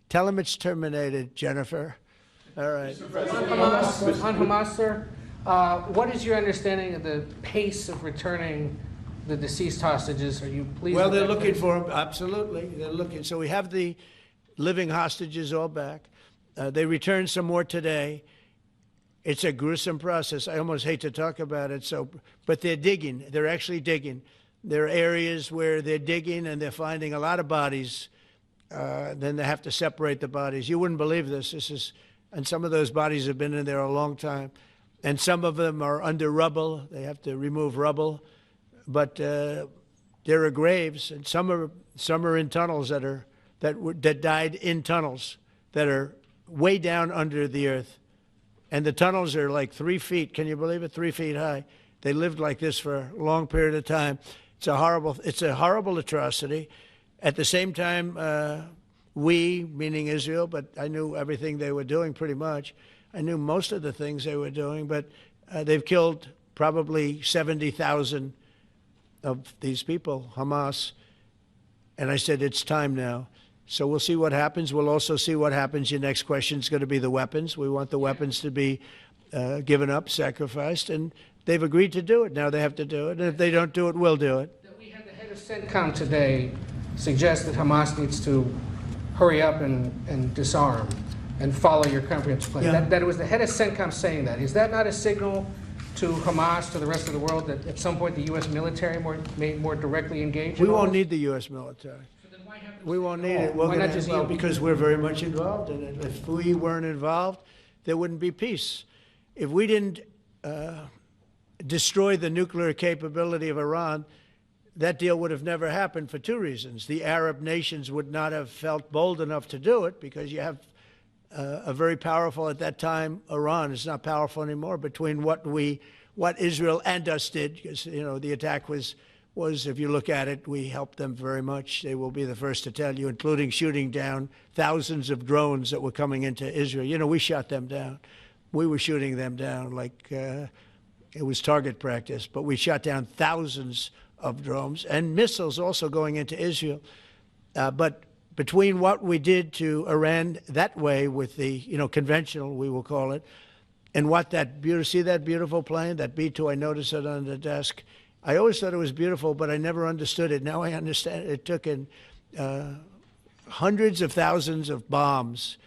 A: Tell him it's terminated, Jennifer. All right.
I: On Hamas, sir, what is your understanding of the pace of returning the deceased hostages? Are you pleased?
A: Well, they're looking for them, absolutely. They're looking. So we have the living hostages all back. They returned some more today. It's a gruesome process. I almost hate to talk about it. But they're digging. They're actually digging. There are areas where they're digging and they're finding a lot of bodies. Then they have to separate the bodies. You wouldn't believe this. And some of those bodies have been in there a long time. And some of them are under rubble. They have to remove rubble. But there are graves, and some are in tunnels that died in tunnels that are way down under the earth. And the tunnels are like 3 feet. Can you believe it? 3 feet high. They lived like this for a long period of time. It's a horrible atrocity. At the same time, we, meaning Israel, but I knew everything they were doing pretty much. I knew most of the things they were doing, but they've killed probably 70,000 of these people, Hamas. And I said, it's time now. So we'll see what happens. We'll also see what happens. Your next question is going to be the weapons. We want the weapons to be given up, sacrificed, and they've agreed to do it. Now they have to do it. And if they don't do it, we'll do it.
I: We had the head of CENTCOM today suggest that Hamas needs to hurry up and disarm and follow your comprehensive plan.
A: Yeah.
I: That it was the head of CENTCOM saying that. Is that not a signal to Hamas, to the rest of the world, that at some point the U.S. military may more directly engage?
A: We won't need the U.S. military. We won't need it.
I: Why not just you?
A: Because we're very much involved in it. If we weren't involved, there wouldn't be peace. If we didn't destroy the nuclear capability of Iran, that deal would have never happened for 2 reasons. The Arab nations would not have felt bold enough to do it because you have a very powerful, at that time, Iran. It's not powerful anymore between what Israel and us did, because, the attack was, if you look at it, we helped them very much. They will be the first to tell you, including shooting down thousands of drones that were coming into Israel. We shot them down. We were shooting them down like it was target practice, but we shot down thousands of drones and missiles also going into Israel. But between what we did to Iran that way with the, conventional, we will call it, and what see that beautiful plane, that B-2, I noticed it on the desk. I always thought it was beautiful, but I never understood it. Now I understand it. It took in hundreds of thousands of bombs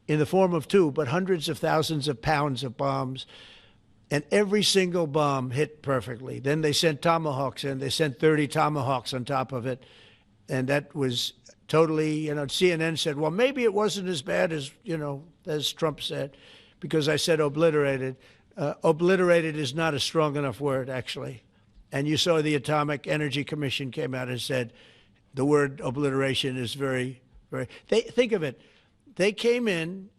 A: in the form of 2, but hundreds of thousands of pounds of bombs. And every single bomb hit perfectly. Then they sent Tomahawks in. They sent 30 Tomahawks on top of it. And that was totally, CNN said, well, maybe it wasn't as bad as, as Trump said, because I said obliterated. Obliterated is not a strong enough word, actually. And you saw the Atomic Energy Commission came out and said the word obliteration is very, very... Think of it. They came in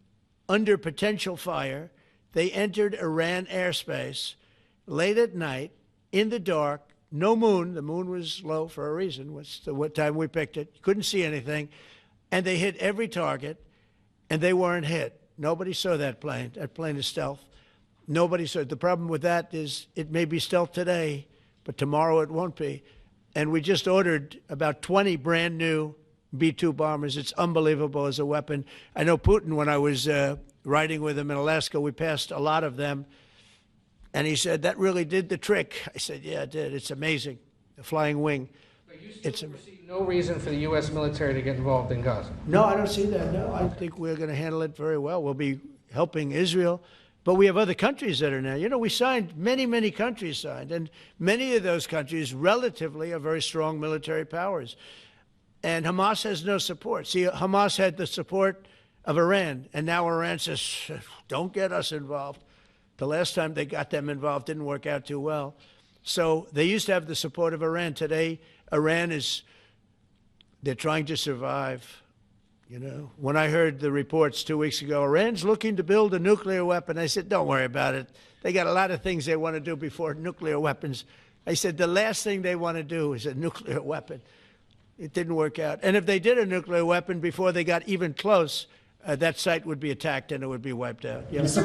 A: under potential fire. They entered Iran airspace late at night, in the dark, no moon. The moon was low for a reason. What time we picked it. Couldn't see anything. And they hit every target, and they weren't hit. Nobody saw that plane. That plane is stealth. Nobody saw it. The problem with that is it may be stealth today, but tomorrow it won't be. And we just ordered about 20 brand new B-2 bombers. It's unbelievable as a weapon. I know Putin, when I was riding with him in Alaska, we passed a lot of them. And he said, that really did the trick. I said, yeah, it did. It's amazing. The flying wing.
I: But you still foresee no reason for the U.S. military to get involved in Gaza?
A: No, I don't see that. No, I think we're going to handle it very well. We'll be helping Israel. But we have other countries that are now. We signed, many countries signed. And many of those countries relatively are very strong military powers. And Hamas has no support. See, Hamas had the support of Iran. And now Iran says, don't get us involved. The last time they got them involved didn't work out too well. So they used to have the support of Iran. Today, Iran they're trying to survive. When I heard the reports 2 weeks ago, Iran's looking to build a nuclear weapon, I said, don't worry about it. They got a lot of things they want to do before nuclear weapons. I said, the last thing they want to do is a nuclear weapon. It didn't work out. And if they did a nuclear weapon before they got even close, that site would be attacked and it would be wiped out. Yeah.
F: Mr.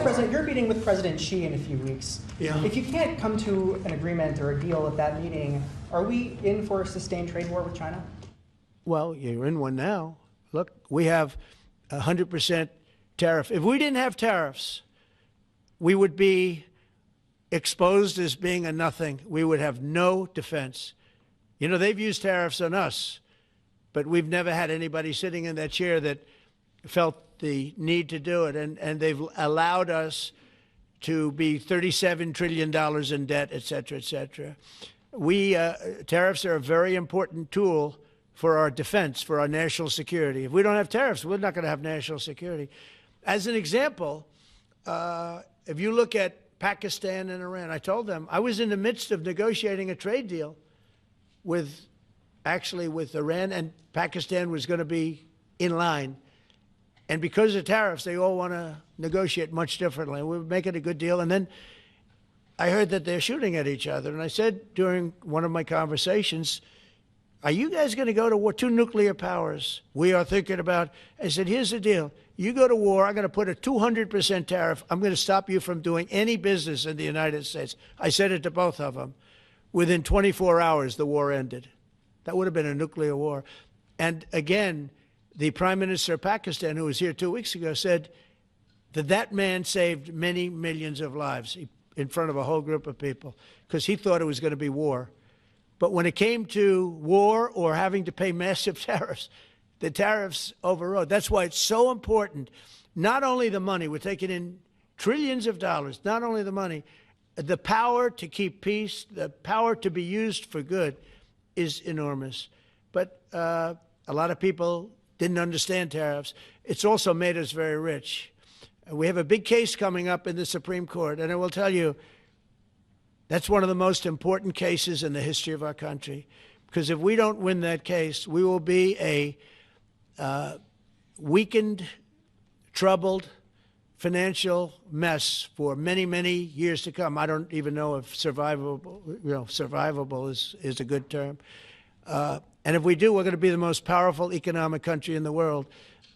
F: President, you're meeting with President Xi in a few weeks.
A: Yeah.
F: If you can't come to an agreement or a deal at that meeting, are we in for a sustained trade war with China?
A: Well, you're in one now. Look, we have 100% tariff. If we didn't have tariffs, we would be exposed as being a nothing. We would have no defense. They've used tariffs on us, but we've never had anybody sitting in that chair that felt the need to do it. And they've allowed us to be $37 trillion in debt, et cetera, et cetera. Tariffs are a very important tool for our defense, for our national security. If we don't have tariffs, we're not going to have national security. As an example, if you look at Pakistan and Iran, I told them I was in the midst of negotiating a trade deal with Iran, and Pakistan was going to be in line. And because of tariffs, they all want to negotiate much differently. We're making a good deal. And then I heard that they're shooting at each other. And I said during one of my conversations, are you guys going to go to war? Two nuclear powers. We are thinking about, I said, here's the deal. You go to war, I'm going to put a 200% tariff. I'm going to stop you from doing any business in the United States. I said it to both of them. Within 24 hours, the war ended. That would have been a nuclear war. And again, the Prime Minister of Pakistan, who was here 2 weeks ago, said that man saved many millions of lives in front of a whole group of people because he thought it was going to be war. But when it came to war or having to pay massive tariffs, the tariffs overrode. That's why it's so important, not only the money, we're taking in trillions of dollars, not only the money, the power to keep peace, the power to be used for good is enormous. But a lot of people didn't understand tariffs. It's also made us very rich. We have a big case coming up in the Supreme Court, and I will tell you, that's one of the most important cases in the history of our country. Because if we don't win that case, we will be a weakened, troubled, financial mess for many, many years to come. I don't even know if survivable is a good term. And if we do, we're going to be the most powerful economic country in the world.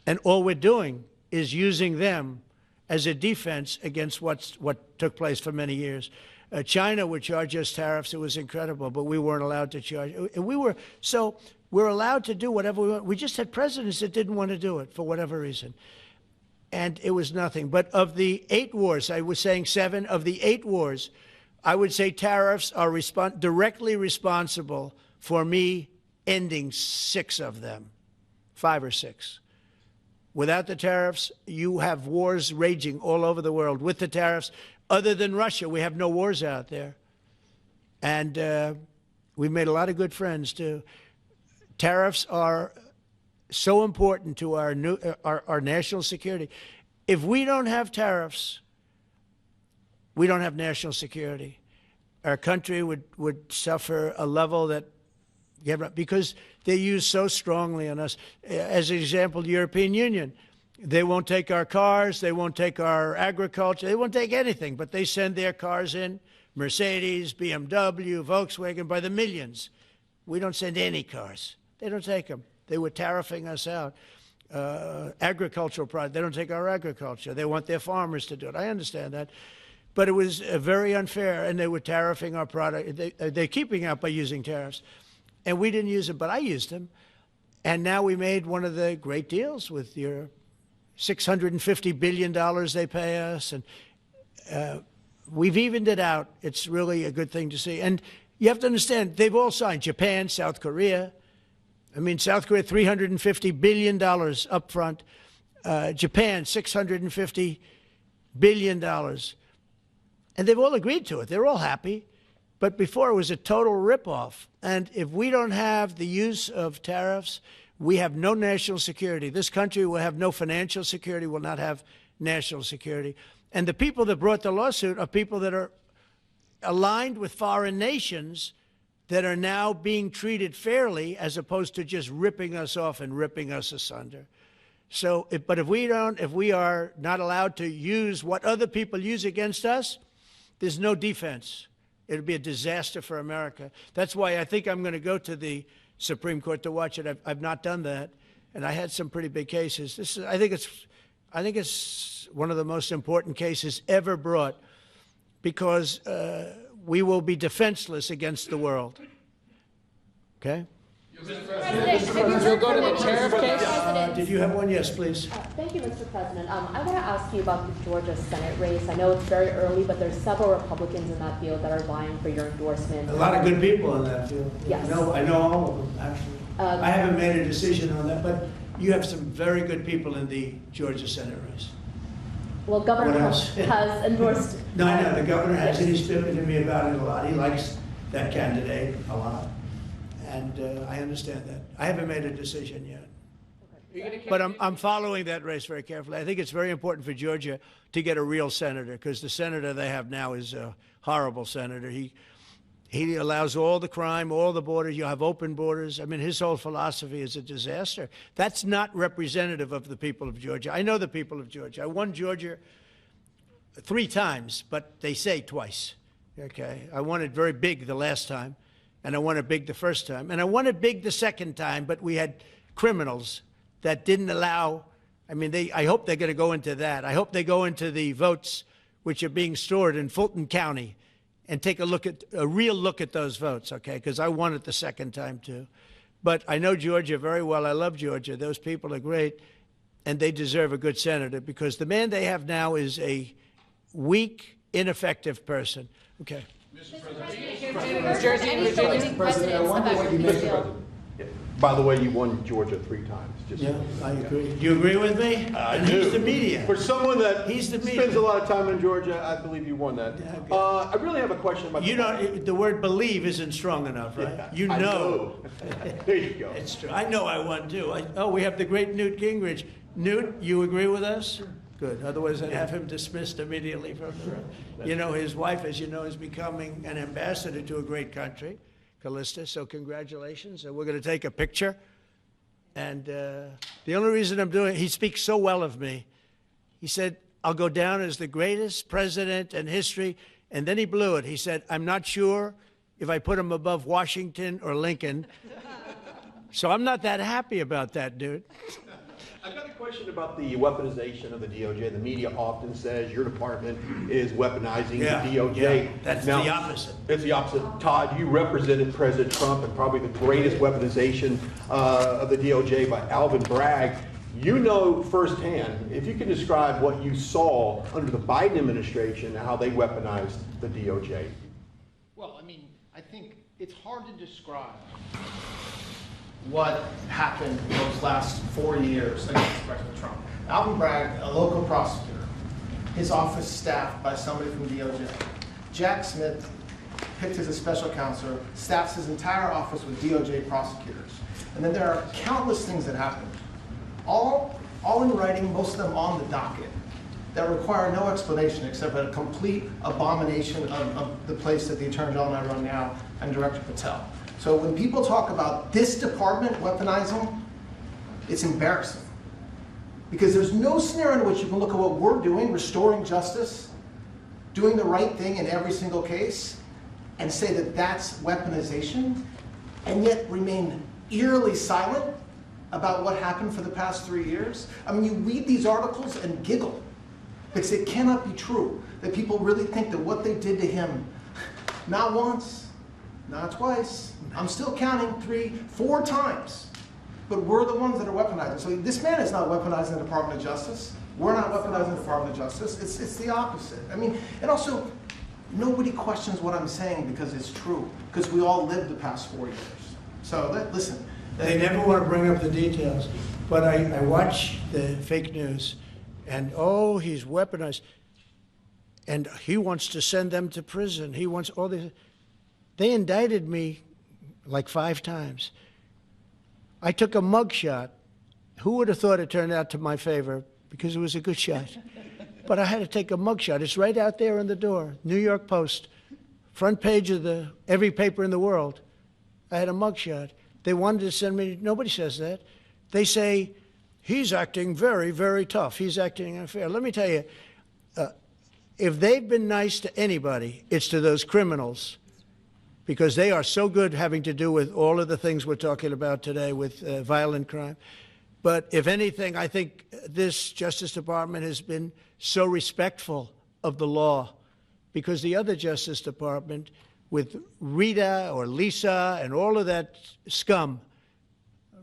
A: And all we're doing is using them as a defense against what took place for many years. China would charge us tariffs. It was incredible, but we weren't allowed to charge. So we're allowed to do whatever we want. We just had presidents that didn't want to do it for whatever reason. And it was nothing. But of the 8 wars, I was saying 7, of the 8 wars, I would say tariffs are directly responsible for me ending 6 of them, 5 or 6. Without the tariffs, you have wars raging all over the world. With the tariffs, other than Russia, we have no wars out there. And we've made a lot of good friends, too. Tariffs are so important to our national security. If we don't have tariffs, we don't have national security. Our country would suffer a level that, because they're used so strongly on us. As an example, the European Union, they won't take our cars, they won't take our agriculture, they won't take anything, but they send their cars in, Mercedes, BMW, Volkswagen, by the millions. We don't send any cars. They don't take them. They were tariffing us out. Agricultural products, they don't take our agriculture. They want their farmers to do it. I understand that. But it was very unfair, and they were tariffing our product. They're keeping out by using tariffs. And we didn't use them, but I used them. And now we made one of the great deals with your $650 billion they pay us. And we've evened it out. It's really a good thing to see. And you have to understand, they've all signed. Japan, South Korea. I mean, South Korea, $350 billion up front. Japan, $650 billion. And they've all agreed to it. They're all happy. But before, it was a total ripoff. And if we don't have the use of tariffs, we have no national security. This country will have no financial security, will not have national security. And the people that brought the lawsuit are people that are aligned with foreign nations that are now being treated fairly as opposed to just ripping us off and ripping us asunder. So, but if we are not allowed to use what other people use against us, there's no defense. It'll be a disaster for America. That's why I think I'm going to go to the Supreme Court to watch it. I've not done that, and I had some pretty big cases. I think it's one of the most important cases ever brought, because we will be defenseless against the world. Okay?
I: You'll go to the tariff case?
A: Did you have one? Yes, please.
M: Thank you, Mr. President. I want to ask you about the Georgia Senate race. I know it's very early, but there's several Republicans in that field that are vying for your endorsement.
A: A lot of good people in that field.
M: Yes.
A: I know all of them, actually. I haven't made a decision on that, but you have some very good people in the Georgia Senate race.
M: Well, Governor
A: What
M: Trump
A: else?
M: has endorsed.
A: No, I know, the governor has, and he's spoken to me about it a lot. He likes that candidate a lot. And I understand that. I haven't made a decision yet. But I'm following that race very carefully. I think it's very important for Georgia to get a real senator, because the senator they have now is a horrible senator. He allows all the crime, all the borders. You have open borders. I mean, his whole philosophy is a disaster. That's not representative of the people of Georgia. I know the people of Georgia. I won Georgia 3 times, but they say twice. Okay, I won it very big the last time, and I won it big the first time, and I won it big the second time. But we had criminals that didn't allow. I mean, I hope they're going to go into that. I hope they go into the votes which are being stored in Fulton County and take a real look at those votes, okay? Because I won it the second time, too. But I know Georgia very well. I love Georgia. Those people are great, and they deserve a good senator, because the man they have now is a weak, ineffective person. Okay.
G: Mr. President, I wonder what you
E: Mr. By the way, you won Georgia 3 times. Just
A: Yeah, I agree. Do you agree with me?
E: I
A: And
E: do.
A: he's the media.
E: For someone that
A: He's the
E: spends
A: media.
E: a lot of time in Georgia, I believe you won that.
A: Yeah, okay.
E: I really have a question about
A: You don't, the word believe isn't strong enough, right?
E: Yeah,
A: You
E: I
A: know.
E: There you go.
A: It's true. I know I won, too. We have the great Newt Gingrich. Newt, you agree with us? Good. Otherwise, I'd have him dismissed immediately from the room. You know, his wife, as you know, is becoming an ambassador to a great country, Callista, so congratulations. And we're going to take a picture. And the only reason I'm doing it, he speaks so well of me. He said, I'll go down as the greatest president in history. And then he blew it. He said, I'm not sure if I put him above Washington or Lincoln. So I'm not that happy about that, dude.
E: I've got a question about the weaponization of the DOJ. The media often says your department is weaponizing the DOJ.
A: Yeah, that's
E: Now,
A: the opposite.
E: It's the opposite. Todd, you represented President Trump and probably the greatest weaponization of the DOJ by Alvin Bragg. You know firsthand, if you can describe what you saw under the Biden administration and how they weaponized the DOJ.
D: Well, I mean, I think it's hard to describe what happened in those last 4 years against President Trump. Alvin Bragg, a local prosecutor, his office staffed by somebody from DOJ. Jack Smith, picked as a special counselor, staffs his entire office with DOJ prosecutors. And then there are countless things that happened, all in writing, most of them on the docket, that require no explanation except a complete abomination of the place that the Attorney General and I run now, and Director Patel. So when people talk about this department weaponizing, it's embarrassing. Because there's no scenario in which you can look at what we're doing, restoring justice, doing the right thing in every single case, and say that that's weaponization, and yet remain eerily silent about what happened for the past 3 years. I mean, you read these articles and giggle, because it cannot be true that people really think that what they did to him, not once, not twice, I'm still counting 3, 4 times, but we're the ones that are weaponizing. So this man is not weaponizing the Department of Justice. We're not weaponizing the Department of Justice. It's the opposite. I mean, and also, nobody questions what I'm saying because it's true, because we all lived the past 4 years. So listen.
A: They never want to bring up the details, but I watch the fake news, and oh, he's weaponized, and he wants to send them to prison. He wants all this. They indicted me like 5 times. I took a mugshot. Who would have thought it turned out to my favor? Because it was a good shot. But I had to take a mugshot. It's right out there on the door. New York Post, front page of every paper in the world. I had a mugshot. They wanted to send me. Nobody says that. They say he's acting very, very tough. He's acting unfair. Let me tell you, if they've been nice to anybody, it's to those criminals, because they are so good having to do with all of the things we're talking about today with violent crime. But if anything, I think this Justice Department has been so respectful of the law, because the other Justice Department with Rita or Lisa and all of that scum,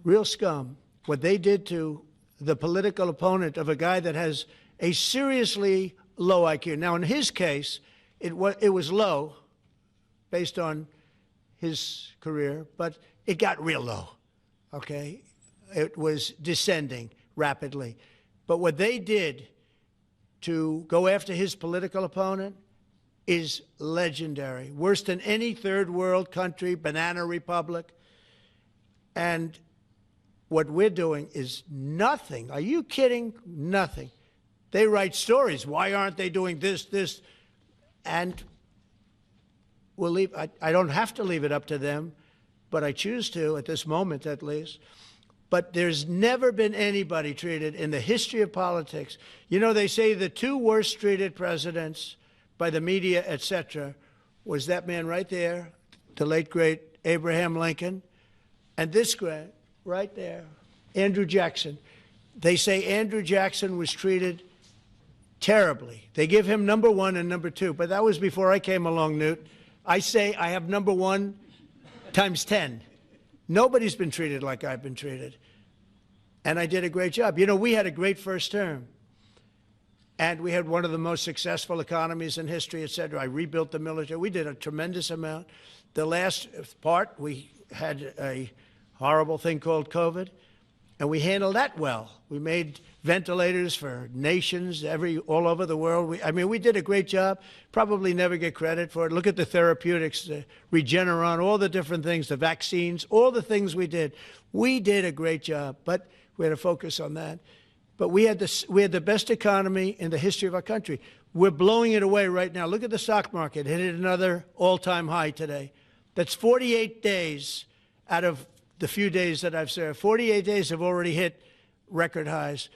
A: real scum, what they did to the political opponent of a guy that has a seriously low IQ. Now, in his case, it was low, based on his career, but it got real low, okay? It was descending rapidly. But what they did to go after his political opponent is legendary. Worse than any third world country, banana republic. And what we're doing is nothing. Are you kidding? Nothing. They write stories. Why aren't they doing this? And we'll leave. I don't have to leave it up to them, but I choose to, at this moment at least. But there's never been anybody treated in the history of politics. You know, they say the two worst treated presidents by the media, etc., was that man right there, the late, great Abraham Lincoln, and this guy right there, Andrew Jackson. They say Andrew Jackson was treated terribly. They give him number 1 and number 2, but that was before I came along, Newt. I say I have number 1 times 10. Nobody's been treated like I've been treated. And I did a great job. You know, we had a great first term. And we had one of the most successful economies in history, et cetera. I rebuilt the military. We did a tremendous amount. The last part, we had a horrible thing called COVID, and we handled that well. We made ventilators for nations all over the world. I mean, we did a great job. Probably never get credit for it. Look at the therapeutics, the Regeneron, all the different things, the vaccines, all the things we did. We did a great job, but we had to focus on that. But we had the best economy in the history of our country. We're blowing it away right now. Look at the stock market. It hit another all-time high today. That's 48 days out of the few days that I've served. 48 days have already hit record highs.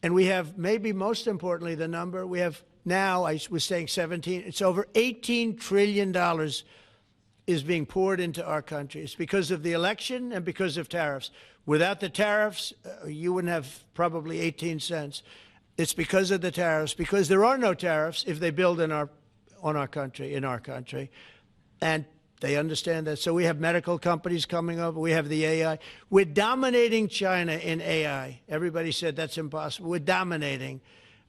A: And we have, maybe most importantly, the number, we have now, I was saying 17, it's over $18 trillion is being poured into our country. It's because of the election and because of tariffs. Without the tariffs, you wouldn't have probably 18 cents. It's because of the tariffs, because there are no tariffs if they build in our country. And they understand that. So we have medical companies coming over. We have the AI. We're dominating China in AI. Everybody said that's impossible. We're dominating.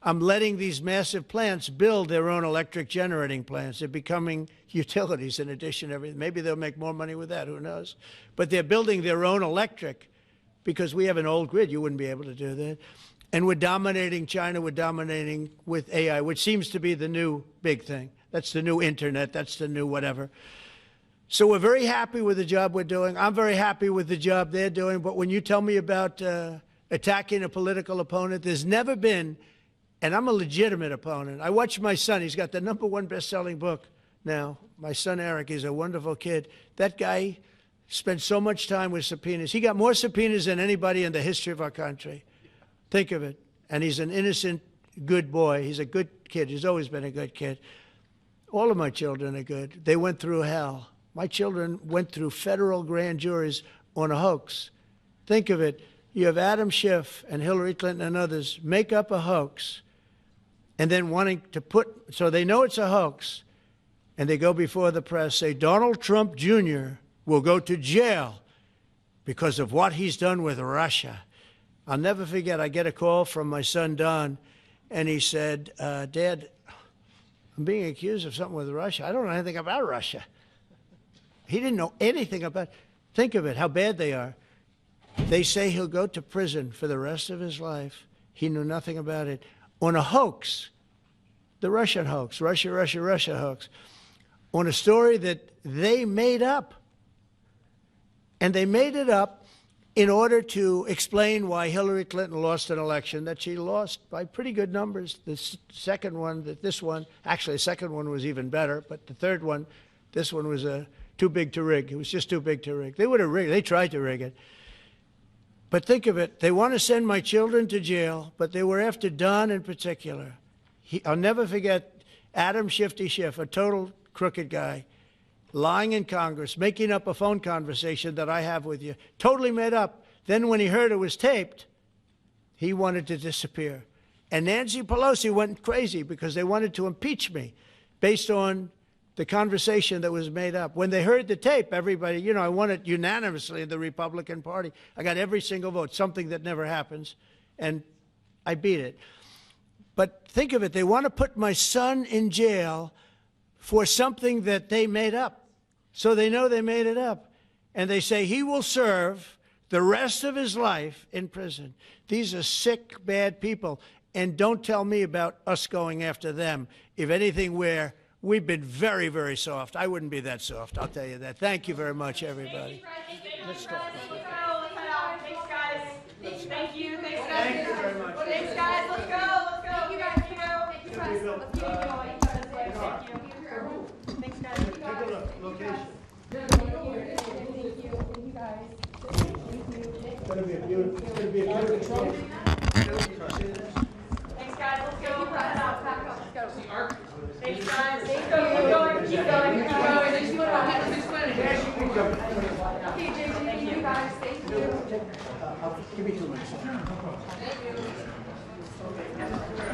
A: I'm letting these massive plants build their own electric generating plants. They're becoming utilities in addition to everything. Maybe they'll make more money with that. Who knows? But they're building their own electric because we have an old grid. You wouldn't be able to do that. And we're dominating China. We're dominating with AI, which seems to be the new big thing. That's the new internet. That's the new whatever. So we're very happy with the job we're doing. I'm very happy with the job they're doing. But when you tell me about attacking a political opponent, there's never been, and I'm a legitimate opponent. I watch my son. He's got the #1 best-selling book now. My son, Eric, is a wonderful kid. That guy spent so much time with subpoenas. He got more subpoenas than anybody in the history of our country. Think of it. And he's an innocent, good boy. He's a good kid. He's always been a good kid. All of my children are good. They went through hell. My children went through federal grand juries on a hoax. Think of it. You have Adam Schiff and Hillary Clinton and others make up a hoax and then wanting to so they know it's a hoax, and they go before the press, say Donald Trump Jr. will go to jail because of what he's done with Russia. I'll never forget, I get a call from my son, Don, and he said, Dad, I'm being accused of something with Russia. I don't know anything about Russia. He didn't know anything about it. Think of it, how bad they are. They say he'll go to prison for the rest of his life. He knew nothing about it. On a hoax, the Russian hoax, Russia hoax, on a story that they made up. And they made it up in order to explain why Hillary Clinton lost an election that she lost by pretty good numbers. The second one, actually the second one was even better, but the third one, this one was too big to rig. It was just too big to rig. They would have rigged it. They tried to rig it. But think of it. They want to send my children to jail, but they were after Don in particular. I'll never forget Adam Shifty Schiff, a total crooked guy, lying in Congress, making up a phone conversation that I have with you, totally made up. Then when he heard it was taped, he wanted to disappear. And Nancy Pelosi went crazy because they wanted to impeach me based on the conversation that was made up. When they heard the tape, everybody, I won it unanimously in the Republican Party. I got every single vote, something that never happens, and I beat it. But think of it, they want to put my son in jail for something that they made up. So they know they made it up. And they say he will serve the rest of his life in prison. These are sick, bad people. And don't tell me about us going after them. If anything, we've been very, very soft. I wouldn't be that soft, I'll tell you that. Thank you very much, everybody. Let's talk.
C: Thanks, guys. Thank you. Thanks, guys.
A: Thank you very much.
C: Thanks, guys. Let's go. Let's go.
G: Thank you guys. Thank you, press. Let's keep it going. Thank you.
C: Thanks, guys.
A: Take a look, location. It's gonna be a beautiful,
C: Thanks, guys. Let's go. Pack up. Let's go.
I: The arc.
C: Thanks, guys. Keep going. Keep going. Keep going. Keep going. Okay, JJ. Thank you, guys. Thank you.
A: give me 2 minutes.
C: Thank you.